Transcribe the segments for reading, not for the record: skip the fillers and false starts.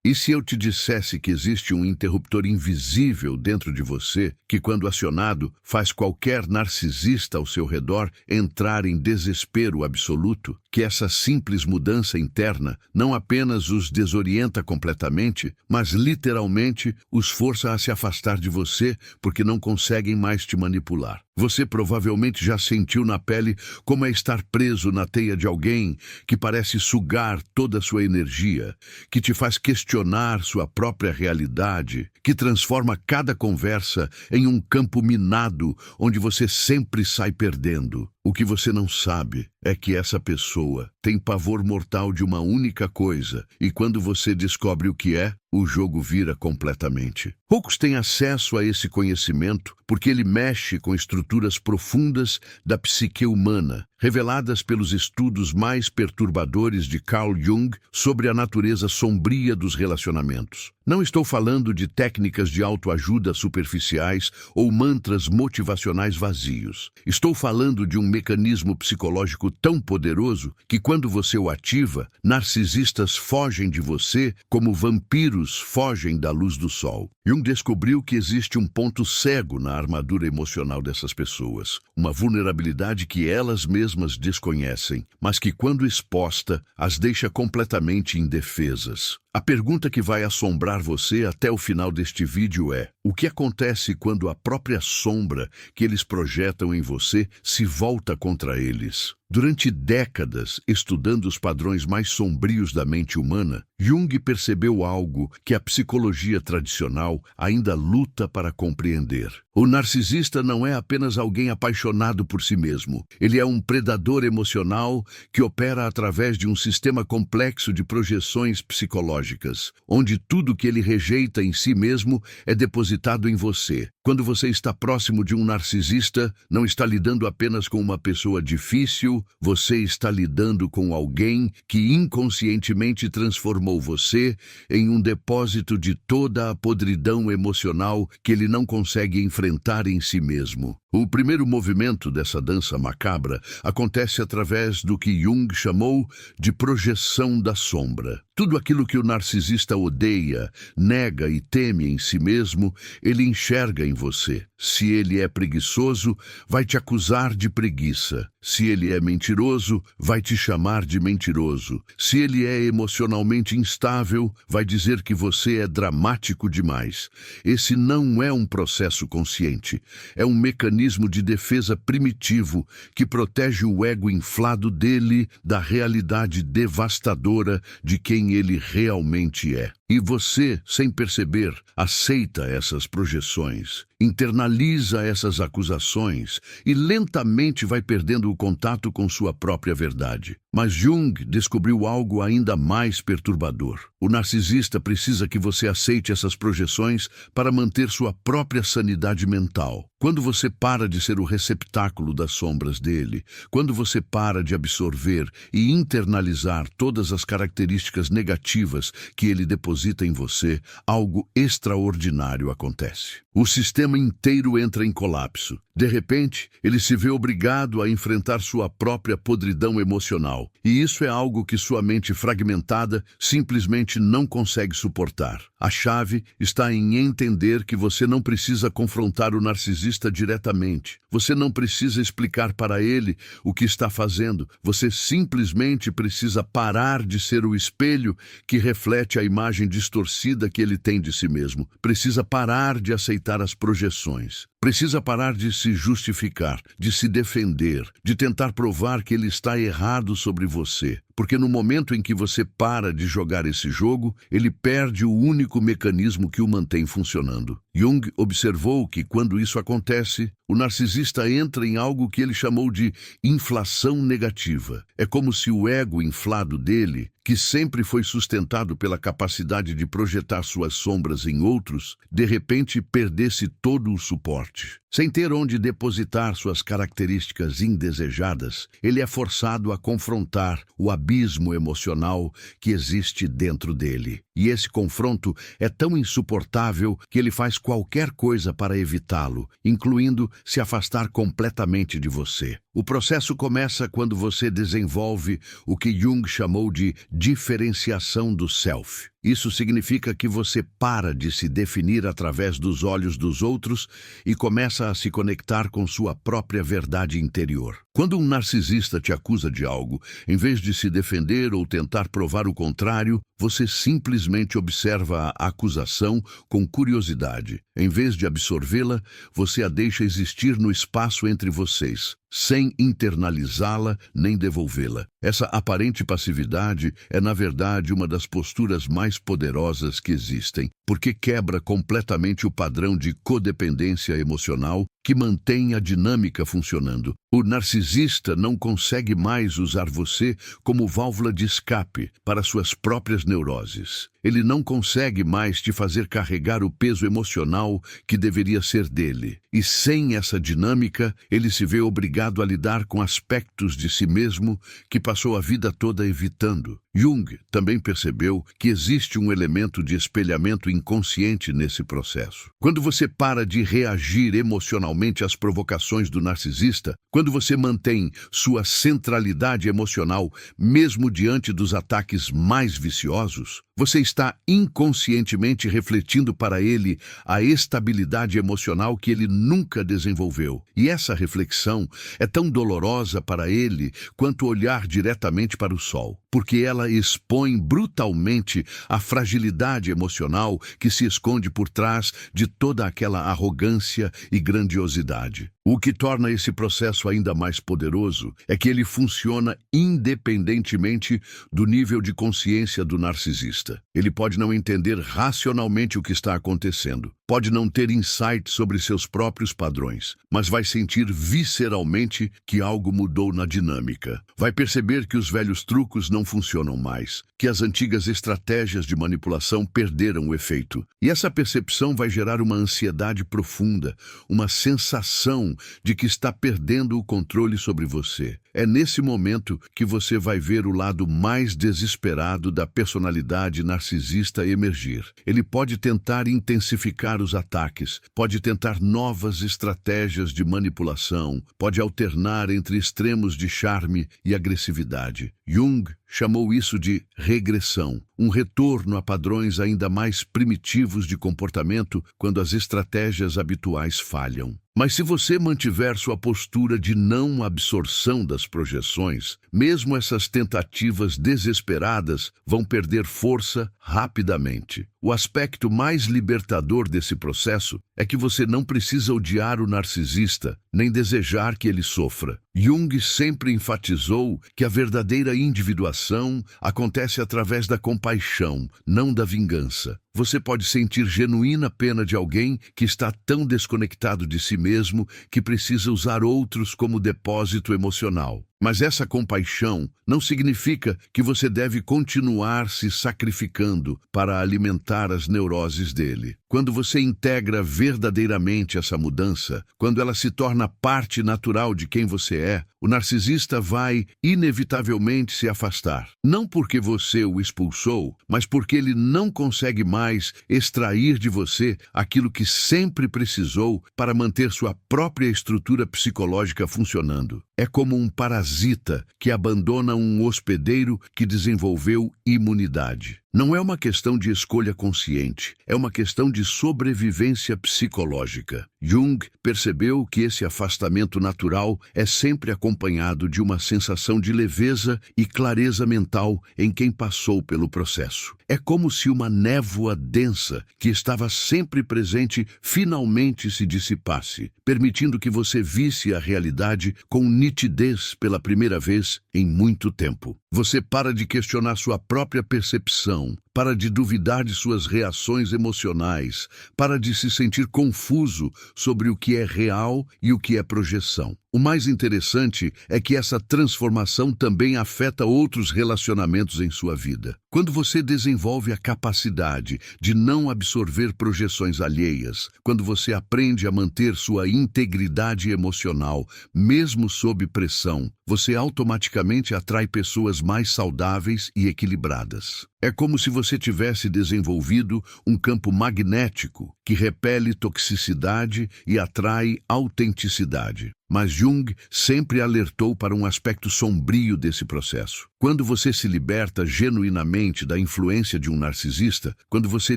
E se eu te dissesse que existe um interruptor invisível dentro de você, que quando acionado, faz qualquer narcisista ao seu redor entrar em desespero absoluto, que essa simples mudança interna não apenas os desorienta completamente, mas literalmente os força a se afastar de você porque não conseguem mais te manipular? Você provavelmente já sentiu na pele como é estar preso na teia de alguém que parece sugar toda a sua energia, que te faz questionar sua própria realidade, que transforma cada conversa em um campo minado onde você sempre sai perdendo. O que você não sabe é que essa pessoa tem pavor mortal de uma única coisa, e quando você descobre o que é, o jogo vira completamente. Poucos têm acesso a esse conhecimento porque ele mexe com estruturas profundas da psique humana, reveladas pelos estudos mais perturbadores de Carl Jung sobre a natureza sombria dos relacionamentos. Não estou falando de técnicas de autoajuda superficiais ou mantras motivacionais vazios. Estou falando de um mecanismo psicológico tão poderoso que, quando você o ativa, narcisistas fogem de você como vampiros fogem da luz do sol. Jung descobriu que existe um ponto cego na armadura emocional dessas pessoas, uma vulnerabilidade que elas mesmas desconhecem, mas que, quando exposta, as deixa completamente indefesas. A pergunta que vai assombrar você até o final deste vídeo é: o que acontece quando a própria sombra que eles projetam em você se volta contra eles? Durante décadas, estudando os padrões mais sombrios da mente humana, Jung percebeu algo que a psicologia tradicional ainda luta para compreender. O narcisista não é apenas alguém apaixonado por si mesmo. Ele é um predador emocional que opera através de um sistema complexo de projeções psicológicas, onde tudo que ele rejeita em si mesmo é depositado em você. Quando você está próximo de um narcisista, não está lidando apenas com uma pessoa difícil, você está lidando com alguém que inconscientemente transformou você em um depósito de toda a podridão emocional que ele não consegue enfrentar em si mesmo. O primeiro movimento dessa dança macabra acontece através do que Jung chamou de projeção da sombra. Tudo aquilo que o narcisista odeia, nega e teme em si mesmo, ele enxerga em você. Se ele é preguiçoso, vai te acusar de preguiça. Se ele é mentiroso, vai te chamar de mentiroso. Se ele é emocionalmente instável, vai dizer que você é dramático demais. Esse não é um processo consciente. É um mecanismo de defesa primitivo que protege o ego inflado dele da realidade devastadora de quem ele realmente é. E você, sem perceber, aceita essas projeções, internaliza essas acusações e lentamente vai perdendo o contato com sua própria verdade. Mas Jung descobriu algo ainda mais perturbador. O narcisista precisa que você aceite essas projeções para manter sua própria sanidade mental. Quando você para de ser o receptáculo das sombras dele, quando você para de absorver e internalizar todas as características negativas que ele deposita em você, algo extraordinário acontece. O sistema inteiro entra em colapso. De repente, ele se vê obrigado a enfrentar sua própria podridão emocional. E isso é algo que sua mente fragmentada simplesmente não consegue suportar. A chave está em entender que você não precisa confrontar o narcisista diretamente. Você não precisa explicar para ele o que está fazendo. Você simplesmente precisa parar de ser o espelho que reflete a imagem distorcida que ele tem de si mesmo. Precisa parar de aceitar as projeções. Precisa parar de se justificar, de se defender, de tentar provar que ele está errado sobre você. Porque no momento em que você para de jogar esse jogo, ele perde o único mecanismo que o mantém funcionando. Jung observou que, quando isso acontece, o narcisista entra em algo que ele chamou de inflação negativa. É como se o ego inflado dele, que sempre foi sustentado pela capacidade de projetar suas sombras em outros, de repente perdesse todo o suporte. Sem ter onde depositar suas características indesejadas, ele é forçado a confrontar o abismo emocional que existe dentro dele. E esse confronto é tão insuportável que ele faz qualquer coisa para evitá-lo, incluindo se afastar completamente de você. O processo começa quando você desenvolve o que Jung chamou de diferenciação do self. Isso significa que você para de se definir através dos olhos dos outros e começa a se conectar com sua própria verdade interior. Quando um narcisista te acusa de algo, em vez de se defender ou tentar provar o contrário, você simplesmente observa a acusação com curiosidade. Em vez de absorvê-la, você a deixa existir no espaço entre vocês, sem internalizá-la nem devolvê-la. Essa aparente passividade é, na verdade, uma das posturas mais poderosas que existem, porque quebra completamente o padrão de codependência emocional que mantém a dinâmica funcionando. O narcisista não consegue mais usar você como válvula de escape para suas próprias neuroses. Ele não consegue mais te fazer carregar o peso emocional que deveria ser dele. E sem essa dinâmica, ele se vê obrigado a lidar com aspectos de si mesmo que passou a vida toda evitando. Jung também percebeu que existe um elemento de espelhamento inconsciente nesse processo. Quando você para de reagir emocionalmente às provocações do narcisista, quando você mantém sua centralidade emocional mesmo diante dos ataques mais viciosos, você está inconscientemente refletindo para ele a estabilidade emocional que ele nunca desenvolveu. E essa reflexão é tão dolorosa para ele quanto olhar diretamente para o sol, porque ela expõe brutalmente a fragilidade emocional que se esconde por trás de toda aquela arrogância e grandiosidade. O que torna esse processo ainda mais poderoso é que ele funciona independentemente do nível de consciência do narcisista. Ele pode não entender racionalmente o que está acontecendo, pode não ter insight sobre seus próprios padrões, mas vai sentir visceralmente que algo mudou na dinâmica. Vai perceber que os velhos trucos não funcionam mais, que as antigas estratégias de manipulação perderam o efeito. E essa percepção vai gerar uma ansiedade profunda, uma sensação de que está perdendo o controle sobre você. É nesse momento que você vai ver o lado mais desesperado da personalidade narcisista emergir. Ele pode tentar intensificar os ataques, pode tentar novas estratégias de manipulação, pode alternar entre extremos de charme e agressividade. Jung chamou isso de regressão, um retorno a padrões ainda mais primitivos de comportamento quando as estratégias habituais falham. Mas se você mantiver sua postura de não absorção das projeções, mesmo essas tentativas desesperadas vão perder força rapidamente. O aspecto mais libertador desse processo é que você não precisa odiar o narcisista, nem desejar que ele sofra. Jung sempre enfatizou que a verdadeira individuação acontece através da compaixão, não da vingança. Você pode sentir genuína pena de alguém que está tão desconectado de si mesmo que precisa usar outros como depósito emocional. Mas essa compaixão não significa que você deve continuar se sacrificando para alimentar as neuroses dele. Quando você integra verdadeiramente essa mudança, quando ela se torna parte natural de quem você é, o narcisista vai inevitavelmente se afastar. Não porque você o expulsou, mas porque ele não consegue mais extrair de você aquilo que sempre precisou para manter sua própria estrutura psicológica funcionando. É como um parasita que abandona um hospedeiro que desenvolveu imunidade. Não é uma questão de escolha consciente, é uma questão de sobrevivência psicológica. Jung percebeu que esse afastamento natural é sempre acompanhado de uma sensação de leveza e clareza mental em quem passou pelo processo. É como se uma névoa densa que estava sempre presente finalmente se dissipasse, permitindo que você visse a realidade com nitidez pela primeira vez em muito tempo. Você para de questionar sua própria percepção, para de duvidar de suas reações emocionais, para de se sentir confuso sobre o que é real e o que é projeção. O mais interessante é que essa transformação também afeta outros relacionamentos em sua vida. Quando você desenvolve a capacidade de não absorver projeções alheias, quando você aprende a manter sua integridade emocional, mesmo sob pressão, você automaticamente atrai pessoas mais saudáveis e equilibradas. É como se você tivesse desenvolvido um campo magnético que repele toxicidade e atrai autenticidade. Mas Jung sempre alertou para um aspecto sombrio desse processo. Quando você se liberta genuinamente da influência de um narcisista, quando você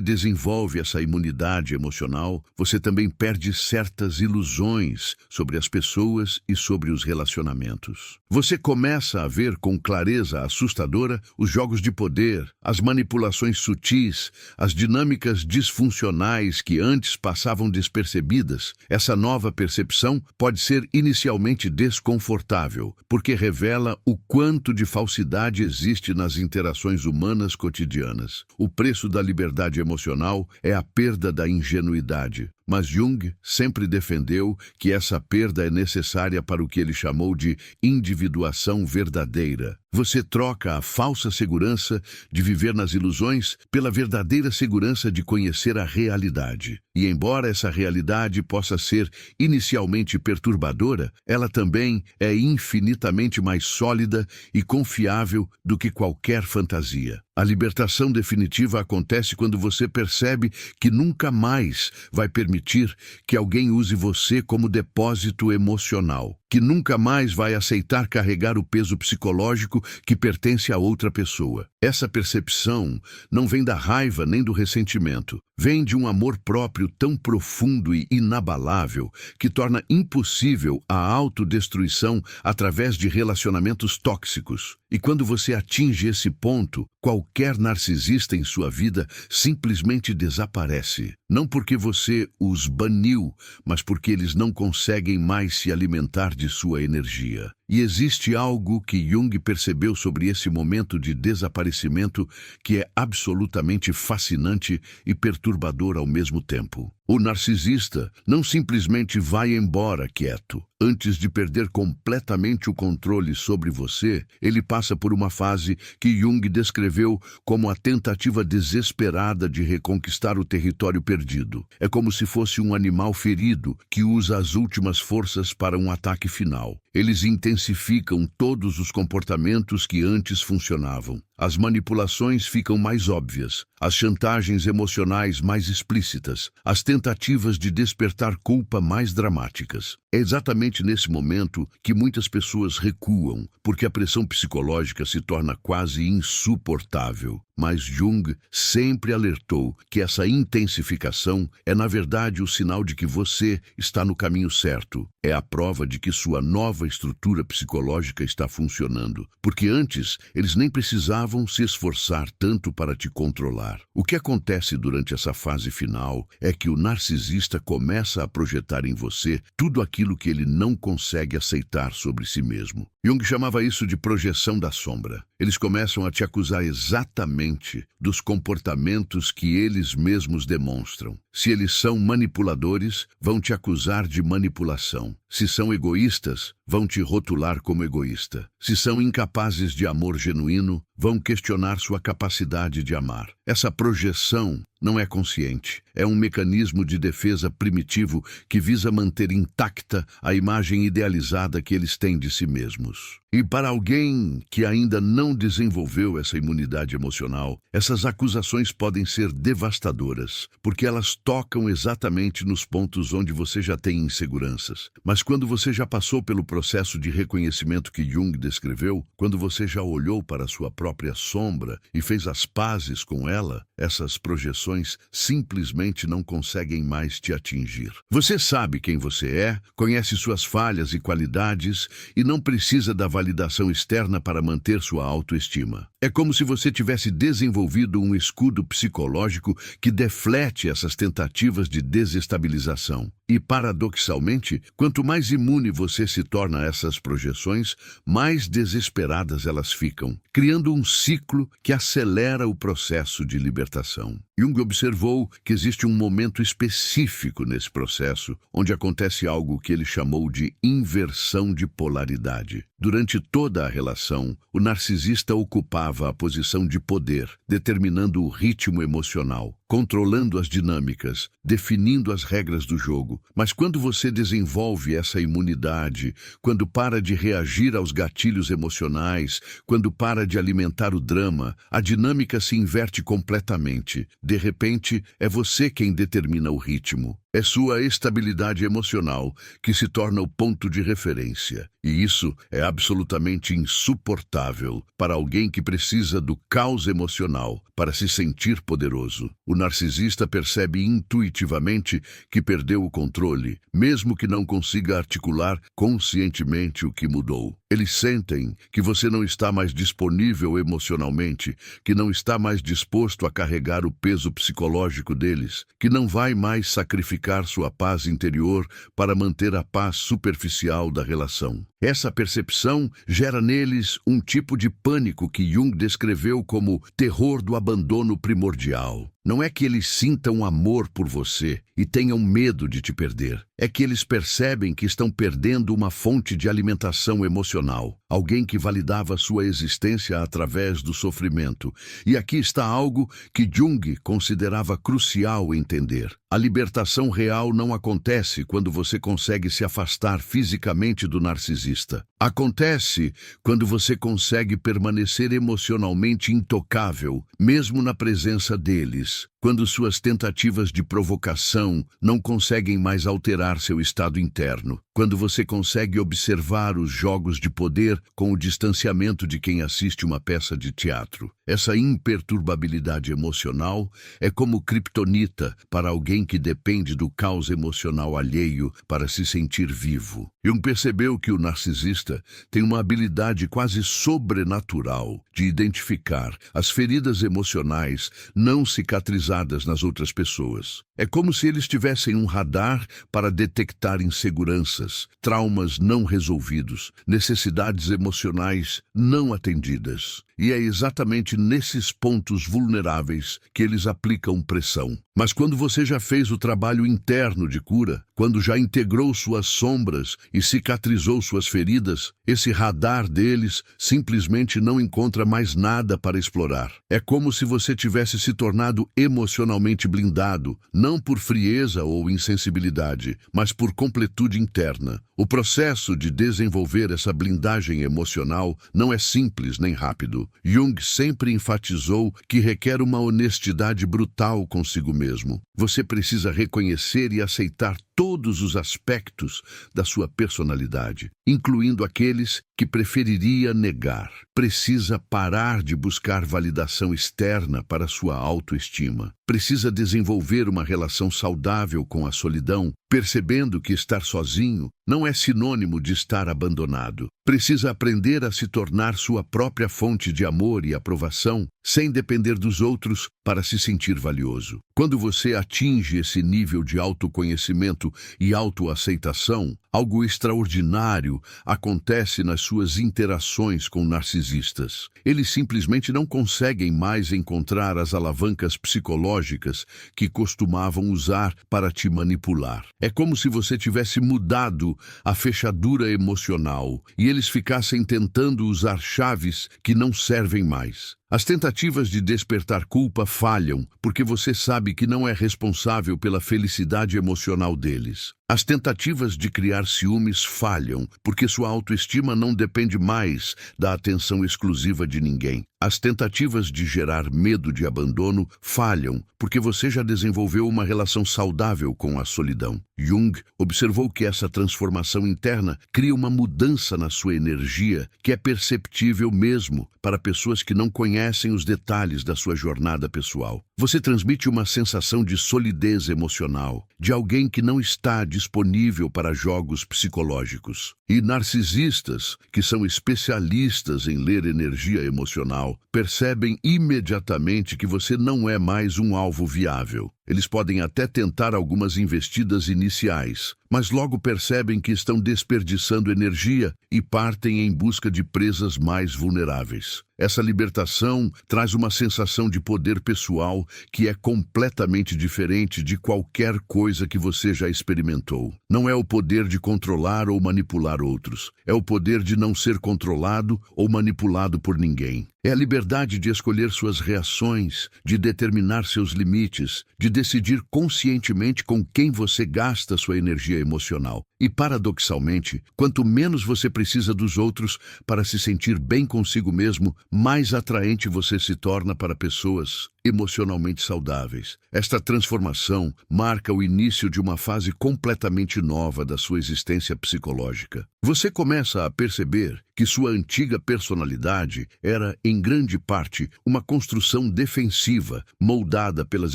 desenvolve essa imunidade emocional, você também perde certas ilusões sobre as pessoas e sobre os relacionamentos. Você começa a ver com clareza assustadora os jogos de poder, as manipulações sutis, as dinâmicas disfuncionais que antes passavam despercebidas. Essa nova percepção pode ser inicialmente desconfortável, porque revela o quanto de falsidade existe nas interações humanas cotidianas. O preço da liberdade emocional é a perda da ingenuidade. Mas Jung sempre defendeu que essa perda é necessária para o que ele chamou de individuação verdadeira. Você troca a falsa segurança de viver nas ilusões pela verdadeira segurança de conhecer a realidade. E embora essa realidade possa ser inicialmente perturbadora, ela também é infinitamente mais sólida e confiável do que qualquer fantasia. A libertação definitiva acontece quando você percebe que nunca mais vai permitir que alguém use você como depósito emocional, que nunca mais vai aceitar carregar o peso psicológico que pertence a outra pessoa. Essa percepção não vem da raiva nem do ressentimento. Vem de um amor próprio tão profundo e inabalável que torna impossível a autodestruição através de relacionamentos tóxicos. E quando você atinge esse ponto, qualquer narcisista em sua vida simplesmente desaparece. Não porque você os baniu, mas porque eles não conseguem mais se alimentar de sua energia. E existe algo que Jung percebeu sobre esse momento de desaparecimento que é absolutamente fascinante e perturbador ao mesmo tempo. O narcisista não simplesmente vai embora quieto. Antes de perder completamente o controle sobre você, ele passa por uma fase que Jung descreveu como a tentativa desesperada de reconquistar o território perdido. É como se fosse um animal ferido que usa as últimas forças para um ataque final. Eles intensificam todos os comportamentos que antes funcionavam. As manipulações ficam mais óbvias, as chantagens emocionais mais explícitas, as tentativas de despertar culpa mais dramáticas. É exatamente nesse momento que muitas pessoas recuam, porque a pressão psicológica se torna quase insuportável. Mas Jung sempre alertou que essa intensificação é, na verdade, o sinal de que você está no caminho certo. É a prova de que sua nova estrutura psicológica está funcionando, porque antes eles nem precisavam se esforçar tanto para te controlar. O que acontece durante essa fase final é que o narcisista começa a projetar em você tudo aquilo que ele não consegue aceitar sobre si mesmo. Jung chamava isso de projeção da sombra. Eles começam a te acusar exatamente dos comportamentos que eles mesmos demonstram. Se eles são manipuladores, vão te acusar de manipulação. Se são egoístas, vão te rotular como egoísta. Se são incapazes de amor genuíno, vão questionar sua capacidade de amar. Essa projeção não é consciente. É um mecanismo de defesa primitivo que visa manter intacta a imagem idealizada que eles têm de si mesmos. E para alguém que ainda não desenvolveu essa imunidade emocional, essas acusações podem ser devastadoras, porque elas tocam exatamente nos pontos onde você já tem inseguranças. Mas quando você já passou pelo processo de reconhecimento que Jung descreveu, quando você já olhou para a sua própria sombra e fez as pazes com ela, essas projeções simplesmente não conseguem mais te atingir. Você sabe quem você é, conhece suas falhas e qualidades e não precisa da validação externa para manter sua autoestima. É como se você tivesse desenvolvido um escudo psicológico que deflete essas tentativas de desestabilização. E, paradoxalmente, quanto mais imune você se torna a essas projeções, mais desesperadas elas ficam, criando um ciclo que acelera o processo de libertação. Jung observou que existe um momento específico nesse processo, onde acontece algo que ele chamou de inversão de polaridade. Durante toda a relação, o narcisista ocupava a posição de poder, determinando o ritmo emocional, controlando as dinâmicas, definindo as regras do jogo. Mas quando você desenvolve essa imunidade, quando para de reagir aos gatilhos emocionais, quando para de alimentar o drama, a dinâmica se inverte completamente. De repente, é você quem determina o ritmo. É sua estabilidade emocional que se torna o ponto de referência. E isso é absolutamente insuportável para alguém que precisa do caos emocional para se sentir poderoso. O narcisista percebe intuitivamente que perdeu o controle, mesmo que não consiga articular conscientemente o que mudou. Eles sentem que você não está mais disponível emocionalmente, que não está mais disposto a carregar o peso psicológico deles, que não vai mais sacrificar sua paz interior para manter a paz superficial da relação. Essa percepção gera neles um tipo de pânico que Jung descreveu como terror do abandono primordial. Não é que eles sintam amor por você e tenham medo de te perder. É que eles percebem que estão perdendo uma fonte de alimentação emocional, alguém que validava sua existência através do sofrimento. E aqui está algo que Jung considerava crucial entender. A libertação real não acontece quando você consegue se afastar fisicamente do narcisista. Acontece quando você consegue permanecer emocionalmente intocável, mesmo na presença deles. Quando suas tentativas de provocação não conseguem mais alterar seu estado interno. Quando você consegue observar os jogos de poder com o distanciamento de quem assiste uma peça de teatro. Essa imperturbabilidade emocional é como criptonita para alguém que depende do caos emocional alheio para se sentir vivo. Jung percebeu que o narcisista tem uma habilidade quase sobrenatural de identificar as feridas emocionais não cicatrizadas nas outras pessoas. É como se eles tivessem um radar para detectar inseguranças, traumas não resolvidos, necessidades emocionais não atendidas. E é exatamente nesses pontos vulneráveis que eles aplicam pressão. Mas quando você já fez o trabalho interno de cura, quando já integrou suas sombras e cicatrizou suas feridas, esse radar deles simplesmente não encontra mais nada para explorar. É como se você tivesse se tornado emocionalmente blindado, não por frieza ou insensibilidade, mas por completude interna. O processo de desenvolver essa blindagem emocional não é simples nem rápido. Jung sempre enfatizou que requer uma honestidade brutal consigo mesmo. Você precisa reconhecer e aceitar todos os aspectos da sua personalidade, incluindo aqueles que preferiria negar. Precisa parar de buscar validação externa para sua autoestima. Precisa desenvolver uma relação saudável com a solidão, percebendo que estar sozinho não é sinônimo de estar abandonado. Precisa aprender a se tornar sua própria fonte de amor e aprovação, sem depender dos outros para se sentir valioso. Quando você atinge esse nível de autoconhecimento e autoaceitação, algo extraordinário acontece nas suas interações com narcisistas. Eles simplesmente não conseguem mais encontrar as alavancas psicológicas que costumavam usar para te manipular. É como se você tivesse mudado a fechadura emocional e eles ficassem tentando usar chaves que não servem mais. As tentativas de despertar culpa falham, porque você sabe que não é responsável pela felicidade emocional deles. As tentativas de criar ciúmes falham, porque sua autoestima não depende mais da atenção exclusiva de ninguém. As tentativas de gerar medo de abandono falham, porque você já desenvolveu uma relação saudável com a solidão. Jung observou que essa transformação interna cria uma mudança na sua energia que é perceptível mesmo para pessoas que não conhecem os detalhes da sua jornada pessoal. Você transmite uma sensação de solidez emocional, de alguém que não está disponível para jogos psicológicos. E narcisistas, que são especialistas em ler energia emocional, percebem imediatamente que você não é mais um alvo viável. Eles podem até tentar algumas investidas iniciais, mas logo percebem que estão desperdiçando energia e partem em busca de presas mais vulneráveis. Essa libertação traz uma sensação de poder pessoal que é completamente diferente de qualquer coisa que você já experimentou. Não é o poder de controlar ou manipular outros. É o poder de não ser controlado ou manipulado por ninguém. É a liberdade de escolher suas reações, de determinar seus limites, de decidir conscientemente com quem você gasta sua energia emocional. E, paradoxalmente, quanto menos você precisa dos outros para se sentir bem consigo mesmo, mais atraente você se torna para pessoas emocionalmente saudáveis. Esta transformação marca o início de uma fase completamente nova da sua existência psicológica. Você começa a perceber que sua antiga personalidade era, em grande parte, uma construção defensiva, moldada pelas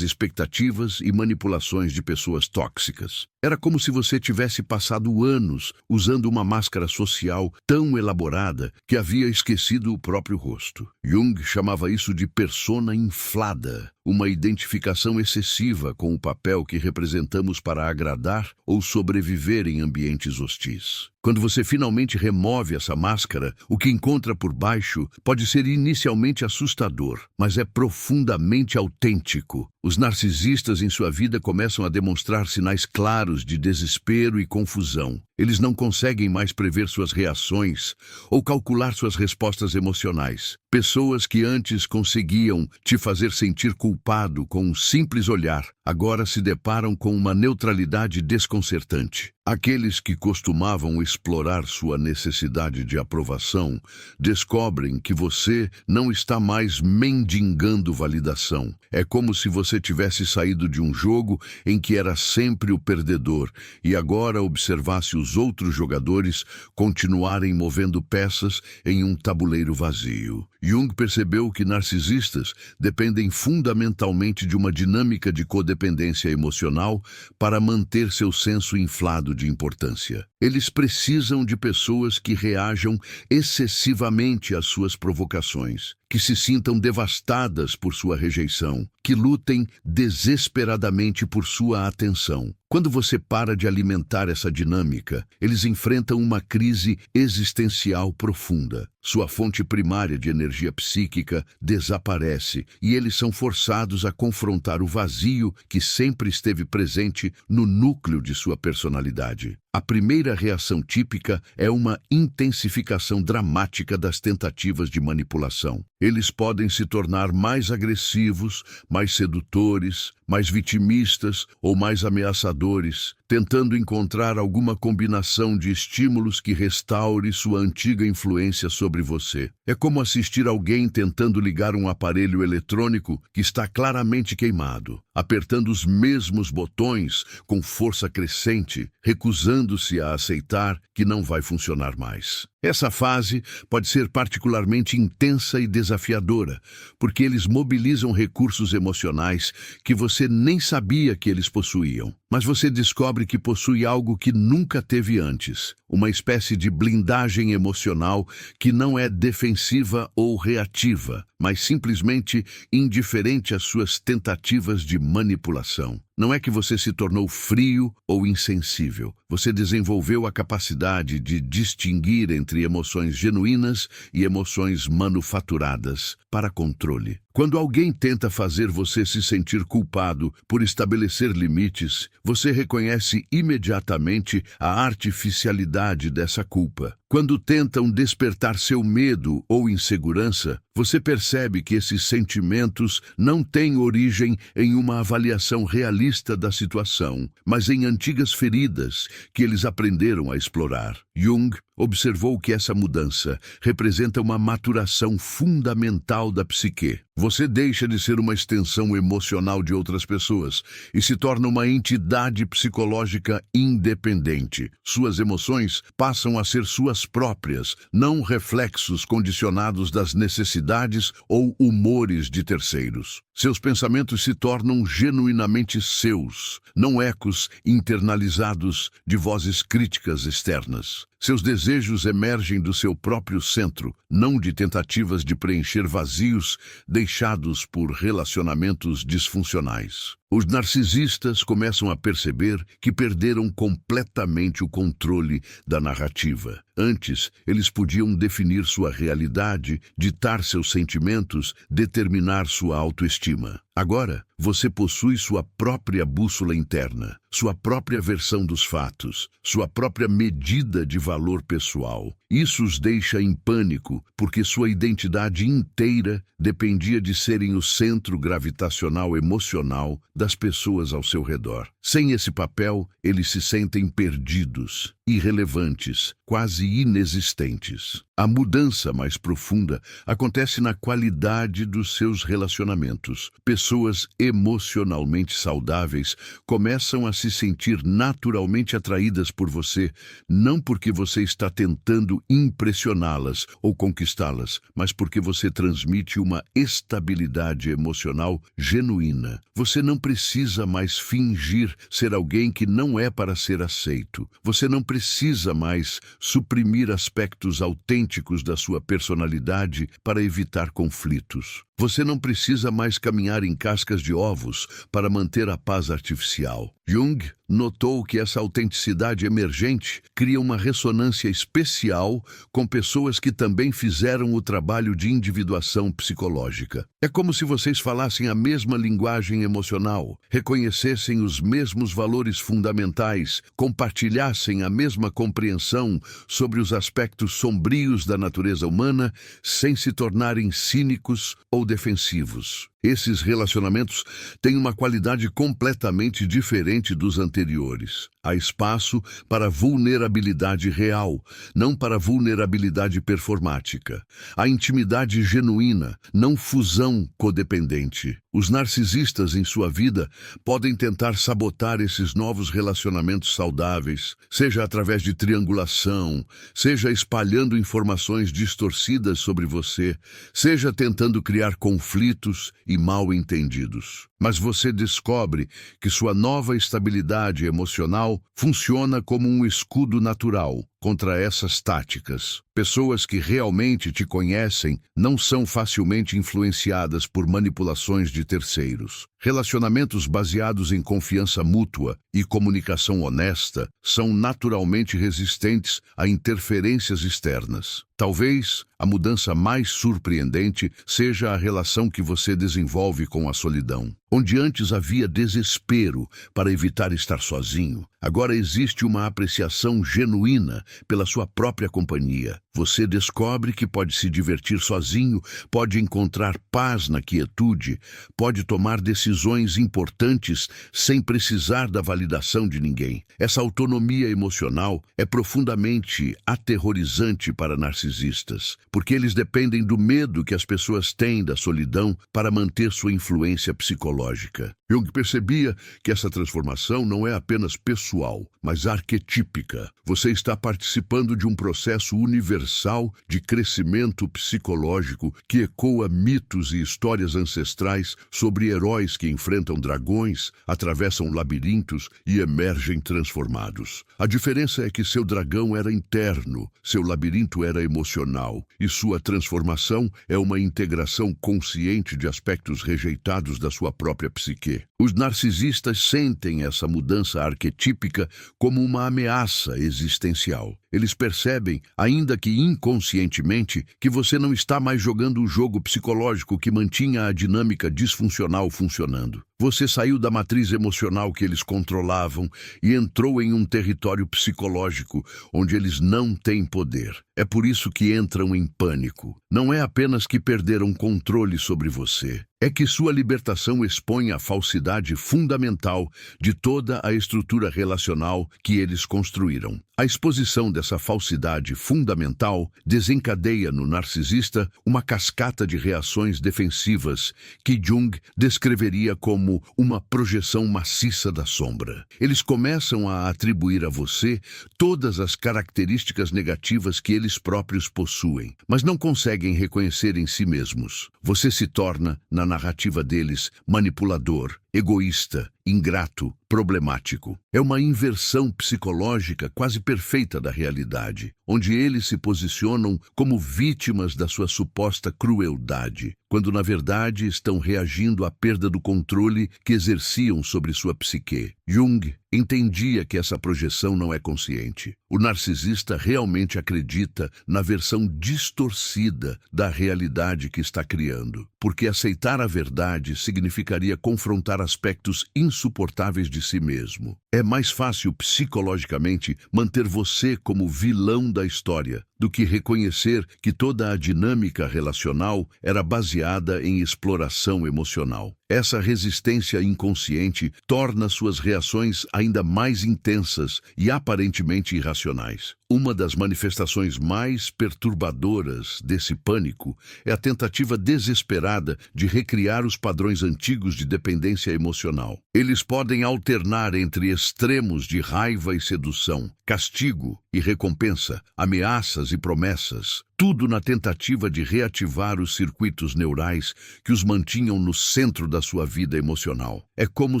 expectativas e manipulações de pessoas tóxicas. Era como se você tivesse passado anos usando uma máscara social tão elaborada que havia esquecido o próprio rosto. Jung chamava isso de persona inflada, uma identificação excessiva com o papel que representamos para agradar ou sobreviver em ambientes hostis. Quando você finalmente remove essa máscara, o que encontra por baixo pode ser inicialmente assustador, mas é profundamente autêntico. Os narcisistas em sua vida começam a demonstrar sinais claros de desespero e confusão. Eles não conseguem mais prever suas reações ou calcular suas respostas emocionais. Pessoas que antes conseguiam te fazer sentir culpado com um simples olhar, agora se deparam com uma neutralidade desconcertante. Aqueles que costumavam explorar sua necessidade de aprovação descobrem que você não está mais mendigando validação. É como se você tivesse saído de um jogo em que era sempre o perdedor e agora observasse os outros jogadores continuarem movendo peças em um tabuleiro vazio. Jung percebeu que narcisistas dependem fundamentalmente de uma dinâmica de codependência emocional para manter seu senso inflado de importância. Eles precisam de pessoas que reajam excessivamente às suas provocações, que se sintam devastadas por sua rejeição, que lutem desesperadamente por sua atenção. Quando você para de alimentar essa dinâmica, eles enfrentam uma crise existencial profunda. Sua fonte primária de energia psíquica desaparece e eles são forçados a confrontar o vazio que sempre esteve presente no núcleo de sua personalidade. A primeira reação típica é uma intensificação dramática das tentativas de manipulação. Eles podem se tornar mais agressivos, mais sedutores, mais vitimistas ou mais ameaçadores, tentando encontrar alguma combinação de estímulos que restaure sua antiga influência sobre você. É como assistir alguém tentando ligar um aparelho eletrônico que está claramente queimado, apertando os mesmos botões com força crescente, recusando-se a aceitar que não vai funcionar mais. Essa fase pode ser particularmente intensa e desafiadora, porque eles mobilizam recursos emocionais que você nem sabia que eles possuíam. Mas você descobre que possui algo que nunca teve antes, uma espécie de blindagem emocional que não é defensiva ou reativa, mas simplesmente indiferente às suas tentativas de manipulação. Não é que você se tornou frio ou insensível. Você desenvolveu a capacidade de distinguir entre emoções genuínas e emoções manufaturadas para controle. Quando alguém tenta fazer você se sentir culpado por estabelecer limites, você reconhece imediatamente a artificialidade dessa culpa. Quando tentam despertar seu medo ou insegurança, você percebe que esses sentimentos não têm origem em uma avaliação realista da situação, mas em antigas feridas que eles aprenderam a explorar. Jung observou que essa mudança representa uma maturação fundamental da psique. Você deixa de ser uma extensão emocional de outras pessoas e se torna uma entidade psicológica independente. Suas emoções passam a ser suas próprias, não reflexos condicionados das necessidades ou humores de terceiros. Seus pensamentos se tornam genuinamente seus, não ecos internalizados de vozes críticas externas. Seus desejos emergem do seu próprio centro, não de tentativas de preencher vazios deixados por relacionamentos disfuncionais. Os narcisistas começam a perceber que perderam completamente o controle da narrativa. Antes, eles podiam definir sua realidade, ditar seus sentimentos, determinar sua autoestima. Agora, você possui sua própria bússola interna, sua própria versão dos fatos, sua própria medida de valor pessoal. Isso os deixa em pânico, porque sua identidade inteira dependia de serem o centro gravitacional emocional das pessoas ao seu redor. Sem esse papel, eles se sentem perdidos, irrelevantes, quase inexistentes. A mudança mais profunda acontece na qualidade dos seus relacionamentos. Pessoas emocionalmente saudáveis começam a se sentir naturalmente atraídas por você, não porque você está tentando impressioná-las ou conquistá-las, mas porque você transmite uma estabilidade emocional genuína. Você não precisa mais fingir ser alguém que não é para ser aceito. Você não precisa mais suprimir aspectos autênticos da sua personalidade para evitar conflitos. Você não precisa mais caminhar em cascas de ovos para manter a paz artificial. Jung notou que essa autenticidade emergente cria uma ressonância especial com pessoas que também fizeram o trabalho de individuação psicológica. É como se vocês falassem a mesma linguagem emocional, reconhecessem os mesmos valores fundamentais, compartilhassem a mesma compreensão sobre os aspectos sombrios da natureza humana, sem se tornarem cínicos ou defensivos. Esses relacionamentos têm uma qualidade completamente diferente dos anteriores. Há espaço para vulnerabilidade real, não para vulnerabilidade performática. Há intimidade genuína, não fusão codependente. Os narcisistas em sua vida podem tentar sabotar esses novos relacionamentos saudáveis, seja através de triangulação, seja espalhando informações distorcidas sobre você, seja tentando criar conflitos e mal-entendidos. Mas você descobre que sua nova estabilidade emocional funciona como um escudo natural contra essas táticas. Pessoas que realmente te conhecem não são facilmente influenciadas por manipulações de terceiros. Relacionamentos baseados em confiança mútua e comunicação honesta são naturalmente resistentes a interferências externas. Talvez a mudança mais surpreendente seja a relação que você desenvolve com a solidão. Onde antes havia desespero para evitar estar sozinho, agora existe uma apreciação genuína pela sua própria companhia. Você descobre que pode se divertir sozinho, pode encontrar paz na quietude, pode tomar decisões importantes sem precisar da validação de ninguém. Essa autonomia emocional é profundamente aterrorizante para narcisistas, porque eles dependem do medo que as pessoas têm da solidão para manter sua influência psicológica. Jung percebia que essa transformação não é apenas pessoal, mas arquetípica. Você está participando de um processo universal de crescimento psicológico que ecoa mitos e histórias ancestrais sobre heróis que enfrentam dragões, atravessam labirintos e emergem transformados. A diferença é que seu dragão era interno, seu labirinto era emocional, e sua transformação é uma integração consciente de aspectos rejeitados da sua própria psique. Os narcisistas sentem essa mudança arquetípica como uma ameaça existencial. Eles percebem, ainda que inconscientemente, que você não está mais jogando o jogo psicológico que mantinha a dinâmica disfuncional funcionando. Você saiu da matriz emocional que eles controlavam e entrou em um território psicológico onde eles não têm poder. É por isso que entram em pânico. Não é apenas que perderam controle sobre você. É que sua libertação expõe a falsidade fundamental de toda a estrutura relacional que eles construíram. A exposição dessa falsidade fundamental desencadeia no narcisista uma cascata de reações defensivas que Jung descreveria como uma projeção maciça da sombra. Eles começam a atribuir a você todas as características negativas que eles próprios possuem, mas não conseguem reconhecer em si mesmos. Você se torna, na narrativa deles, manipulador, egoísta, ingrato, problemático. É uma inversão psicológica quase perfeita da realidade, onde eles se posicionam como vítimas da sua suposta crueldade, quando na verdade estão reagindo à perda do controle que exerciam sobre sua psique. Jung entendia que essa projeção não é consciente. O narcisista realmente acredita na versão distorcida da realidade que está criando, porque aceitar a verdade significaria confrontar aspectos insuportáveis de si mesmo. É mais fácil psicologicamente manter você como vilão da história do que reconhecer que toda a dinâmica relacional era baseada em exploração emocional. Essa resistência inconsciente torna suas reações ainda mais intensas e aparentemente irracionais. Uma das manifestações mais perturbadoras desse pânico é a tentativa desesperada de recriar os padrões antigos de dependência emocional. Eles podem alternar entre extremos de raiva e sedução, castigo e recompensa, ameaças e promessas, tudo na tentativa de reativar os circuitos neurais que os mantinham no centro da sua vida emocional. É como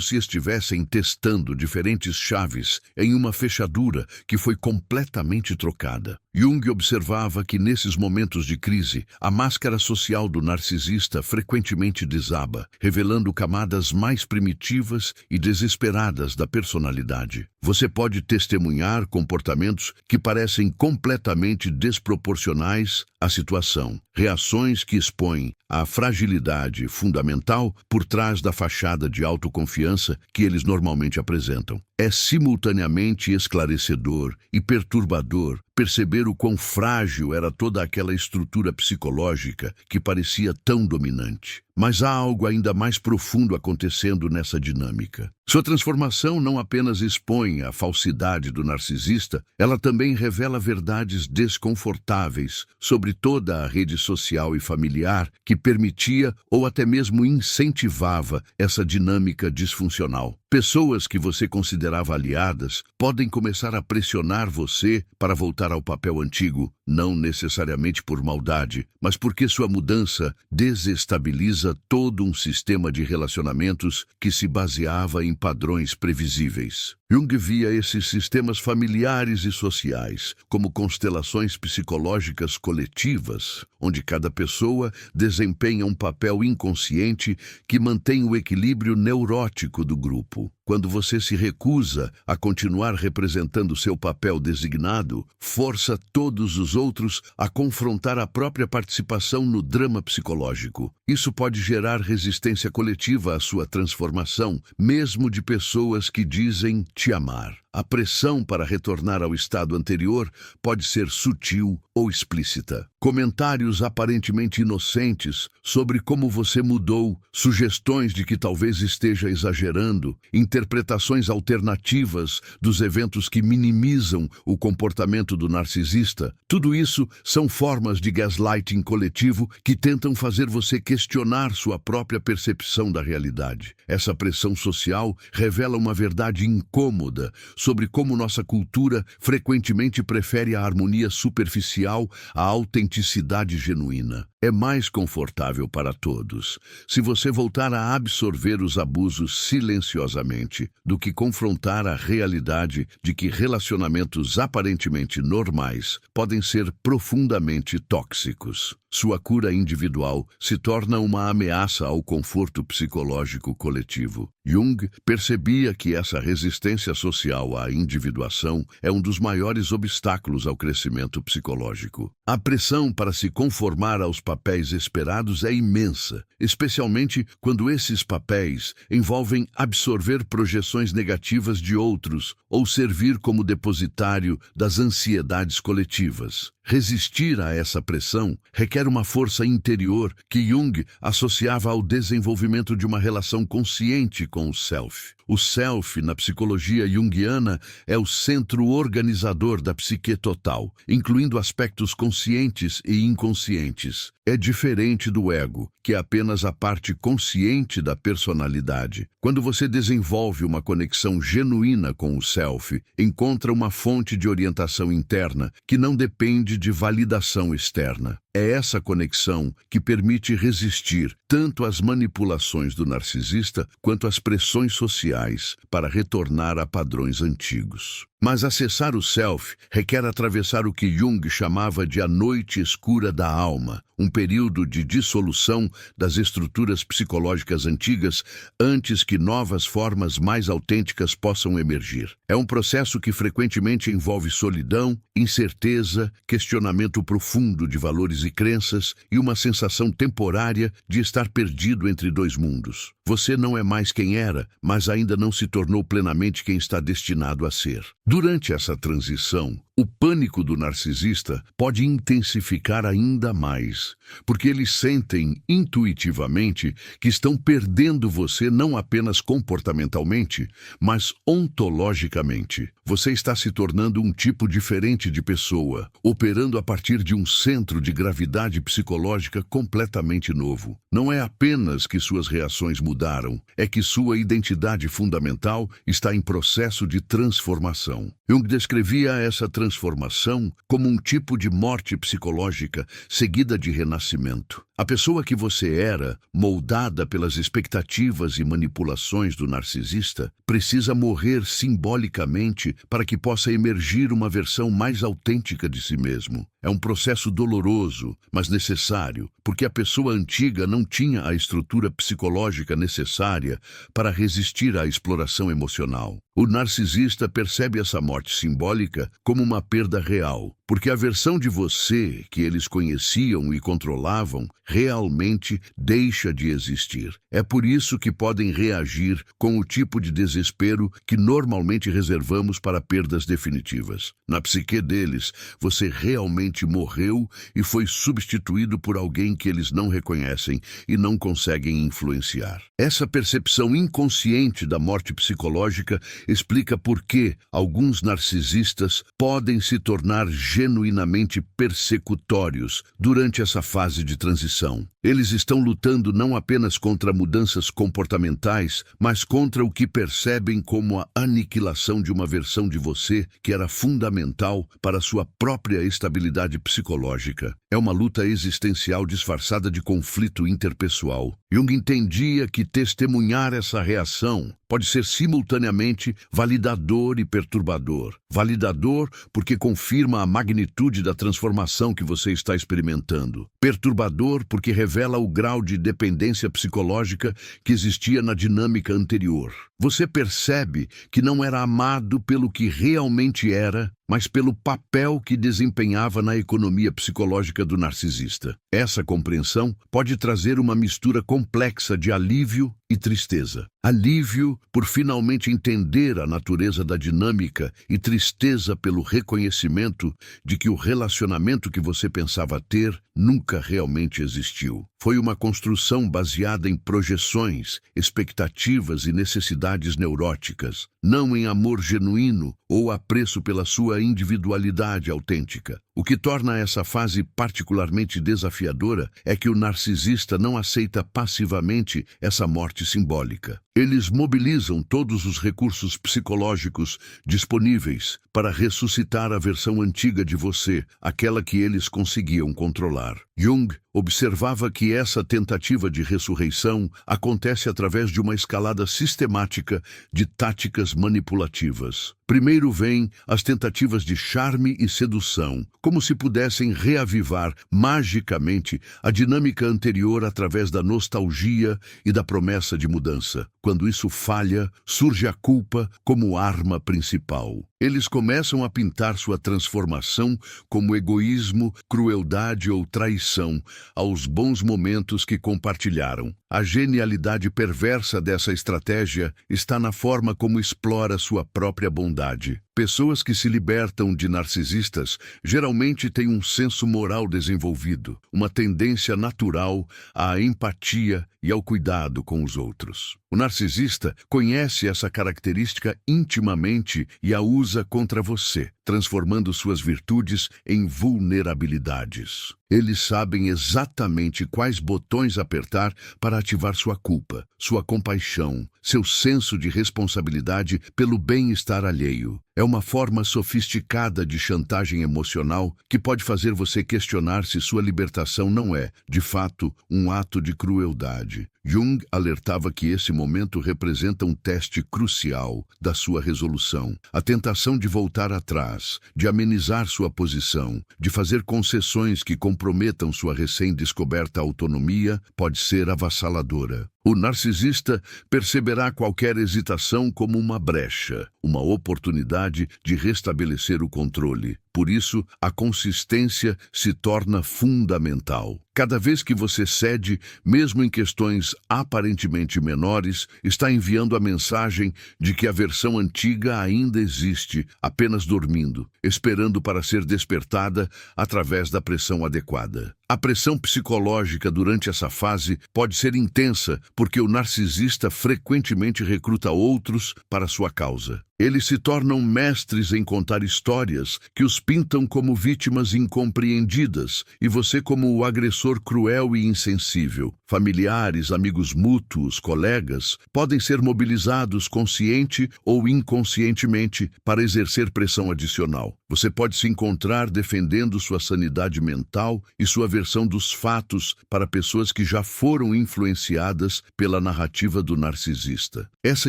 se estivessem testando diferentes chaves em uma fechadura que foi completamente trocada. Jung observava que nesses momentos de crise, a máscara social do narcisista frequentemente desaba, revelando camadas mais primitivas e desesperadas da personalidade. Você pode testemunhar comportamentos que parecem completamente desproporcionais à situação, reações que expõem a fragilidade fundamental por trás da fachada de autoconfiança que eles normalmente apresentam. É simultaneamente esclarecedor e perturbador perceber o quão frágil era toda aquela estrutura psicológica que parecia tão dominante. Mas há algo ainda mais profundo acontecendo nessa dinâmica. Sua transformação não apenas expõe a falsidade do narcisista, ela também revela verdades desconfortáveis sobre toda a rede social e familiar que permitia ou até mesmo incentivava essa dinâmica disfuncional. Pessoas que você considerava aliadas podem começar a pressionar você para voltar ao papel antigo, não necessariamente por maldade, mas porque sua mudança desestabiliza todo um sistema de relacionamentos que se baseava em padrões previsíveis. Jung via esses sistemas familiares e sociais como constelações psicológicas coletivas, onde cada pessoa desempenha um papel inconsciente que mantém o equilíbrio neurótico do grupo. Quando você se recusa a continuar representando seu papel designado, força todos os outros a confrontar a própria participação no drama psicológico. Isso pode gerar resistência coletiva à sua transformação, mesmo de pessoas que dizem te amar. A pressão para retornar ao estado anterior pode ser sutil ou explícita. Comentários aparentemente inocentes sobre como você mudou, sugestões de que talvez esteja exagerando, interpretações alternativas dos eventos que minimizam o comportamento do narcisista, tudo isso são formas de gaslighting coletivo que tentam fazer você questionar sua própria percepção da realidade. Essa pressão social revela uma verdade incômoda sobre como nossa cultura frequentemente prefere a harmonia superficial à autenticidade genuína. É mais confortável para todos se você voltar a absorver os abusos silenciosamente do que confrontar a realidade de que relacionamentos aparentemente normais podem ser profundamente tóxicos. Sua cura individual se torna uma ameaça ao conforto psicológico coletivo. Jung percebia que essa resistência social à individuação é um dos maiores obstáculos ao crescimento psicológico. A pressão para se conformar aos papéis esperados é imensa, especialmente quando esses papéis envolvem absorver projeções negativas de outros ou servir como depositário das ansiedades coletivas. Resistir a essa pressão requer uma força interior que Jung associava ao desenvolvimento de uma relação consciente com o self. O self, na psicologia junguiana, é o centro organizador da psique total, incluindo aspectos conscientes e inconscientes. É diferente do ego, que é apenas a parte consciente da personalidade. Quando você desenvolve uma conexão genuína com o self, encontra uma fonte de orientação interna que não depende de validação externa. É essa conexão que permite resistir tanto às manipulações do narcisista quanto às pressões sociais para retornar a padrões antigos. Mas acessar o self requer atravessar o que Jung chamava de a noite escura da alma, um período de dissolução das estruturas psicológicas antigas antes que novas formas mais autênticas possam emergir. É um processo que frequentemente envolve solidão, incerteza, questionamento profundo de valores e crenças e uma sensação temporária de estar perdido entre dois mundos. Você não é mais quem era, mas ainda não se tornou plenamente quem está destinado a ser. Durante essa transição, O pânico do narcisista pode intensificar ainda mais, porque eles sentem intuitivamente que estão perdendo você não apenas comportamentalmente, mas ontologicamente. Você está se tornando um tipo diferente de pessoa, operando a partir de um centro de gravidade psicológica completamente novo. Não é apenas que suas reações mudaram, é que sua identidade fundamental está em processo de transformação. Jung descrevia essa transformação como um tipo de morte psicológica seguida de renascimento. A pessoa que você era, moldada pelas expectativas e manipulações do narcisista, precisa morrer simbolicamente para que possa emergir uma versão mais autêntica de si mesmo. É um processo doloroso, mas necessário, porque a pessoa antiga não tinha a estrutura psicológica necessária para resistir à exploração emocional. O narcisista percebe essa morte simbólica como uma perda real, porque a versão de você que eles conheciam e controlavam realmente deixa de existir. É por isso que podem reagir com o tipo de desespero que normalmente reservamos para perdas definitivas. Na psique deles, você realmente morreu e foi substituído por alguém que eles não reconhecem e não conseguem influenciar. Essa percepção inconsciente da morte psicológica explica por que alguns narcisistas podem se tornar genuinamente persecutórios durante essa fase de transição. Eles estão lutando não apenas contra mudanças comportamentais, mas contra o que percebem como a aniquilação de uma versão de você que era fundamental para sua própria estabilidade psicológica. É uma luta existencial disfarçada de conflito interpessoal. Jung entendia que testemunhar essa reação pode ser simultaneamente validador e perturbador. Validador porque confirma a magnitude da transformação que você está experimentando. Perturbador porque revela o grau de dependência psicológica que existia na dinâmica anterior. Você percebe que não era amado pelo que realmente era, mas pelo papel que desempenhava na economia psicológica do narcisista. Essa compreensão pode trazer uma mistura complexa de alívio e tristeza. Alívio por finalmente entender a natureza da dinâmica e tristeza pelo reconhecimento de que o relacionamento que você pensava ter nunca realmente existiu. Foi uma construção baseada em projeções, expectativas e necessidades neuróticas, não em amor genuíno ou apreço pela sua individualidade autêntica. O que torna essa fase particularmente desafiadora é que o narcisista não aceita passivamente essa morte simbólica. Eles mobilizam todos os recursos psicológicos disponíveis para ressuscitar a versão antiga de você, aquela que eles conseguiam controlar. Jung observava que essa tentativa de ressurreição acontece através de uma escalada sistemática de táticas manipulativas. Primeiro vêm as tentativas de charme e sedução, como se pudessem reavivar magicamente a dinâmica anterior através da nostalgia e da promessa de mudança. Quando isso falha, surge a culpa como arma principal. Eles começam a pintar sua transformação como egoísmo, crueldade ou traição aos bons momentos que compartilharam. A genialidade perversa dessa estratégia está na forma como explora sua própria bondade. Pessoas que se libertam de narcisistas geralmente têm um senso moral desenvolvido, uma tendência natural à empatia e ao cuidado com os outros. O narcisista conhece essa característica intimamente e a usa contra você, transformando suas virtudes em vulnerabilidades. Eles sabem exatamente quais botões apertar para ativar sua culpa, sua compaixão, seu senso de responsabilidade pelo bem-estar alheio. É uma forma sofisticada de chantagem emocional que pode fazer você questionar se sua libertação não é, de fato, um ato de crueldade. Jung alertava que esse momento representa um teste crucial da sua resolução. A tentação de voltar atrás, de amenizar sua posição, de fazer concessões que comprometam sua recém-descoberta autonomia pode ser avassaladora. O narcisista perceberá qualquer hesitação como uma brecha, uma oportunidade de restabelecer o controle. Por isso, a consistência se torna fundamental. Cada vez que você cede, mesmo em questões aparentemente menores, está enviando a mensagem de que a versão antiga ainda existe, apenas dormindo, esperando para ser despertada através da pressão adequada. A pressão psicológica durante essa fase pode ser intensa porque o narcisista frequentemente recruta outros para sua causa. Eles se tornam mestres em contar histórias que os pintam como vítimas incompreendidas e você como o agressor cruel e insensível. Familiares, amigos mútuos, colegas podem ser mobilizados consciente ou inconscientemente para exercer pressão adicional. Você pode se encontrar defendendo sua sanidade mental e sua versão dos fatos para pessoas que já foram influenciadas pela narrativa do narcisista. Essa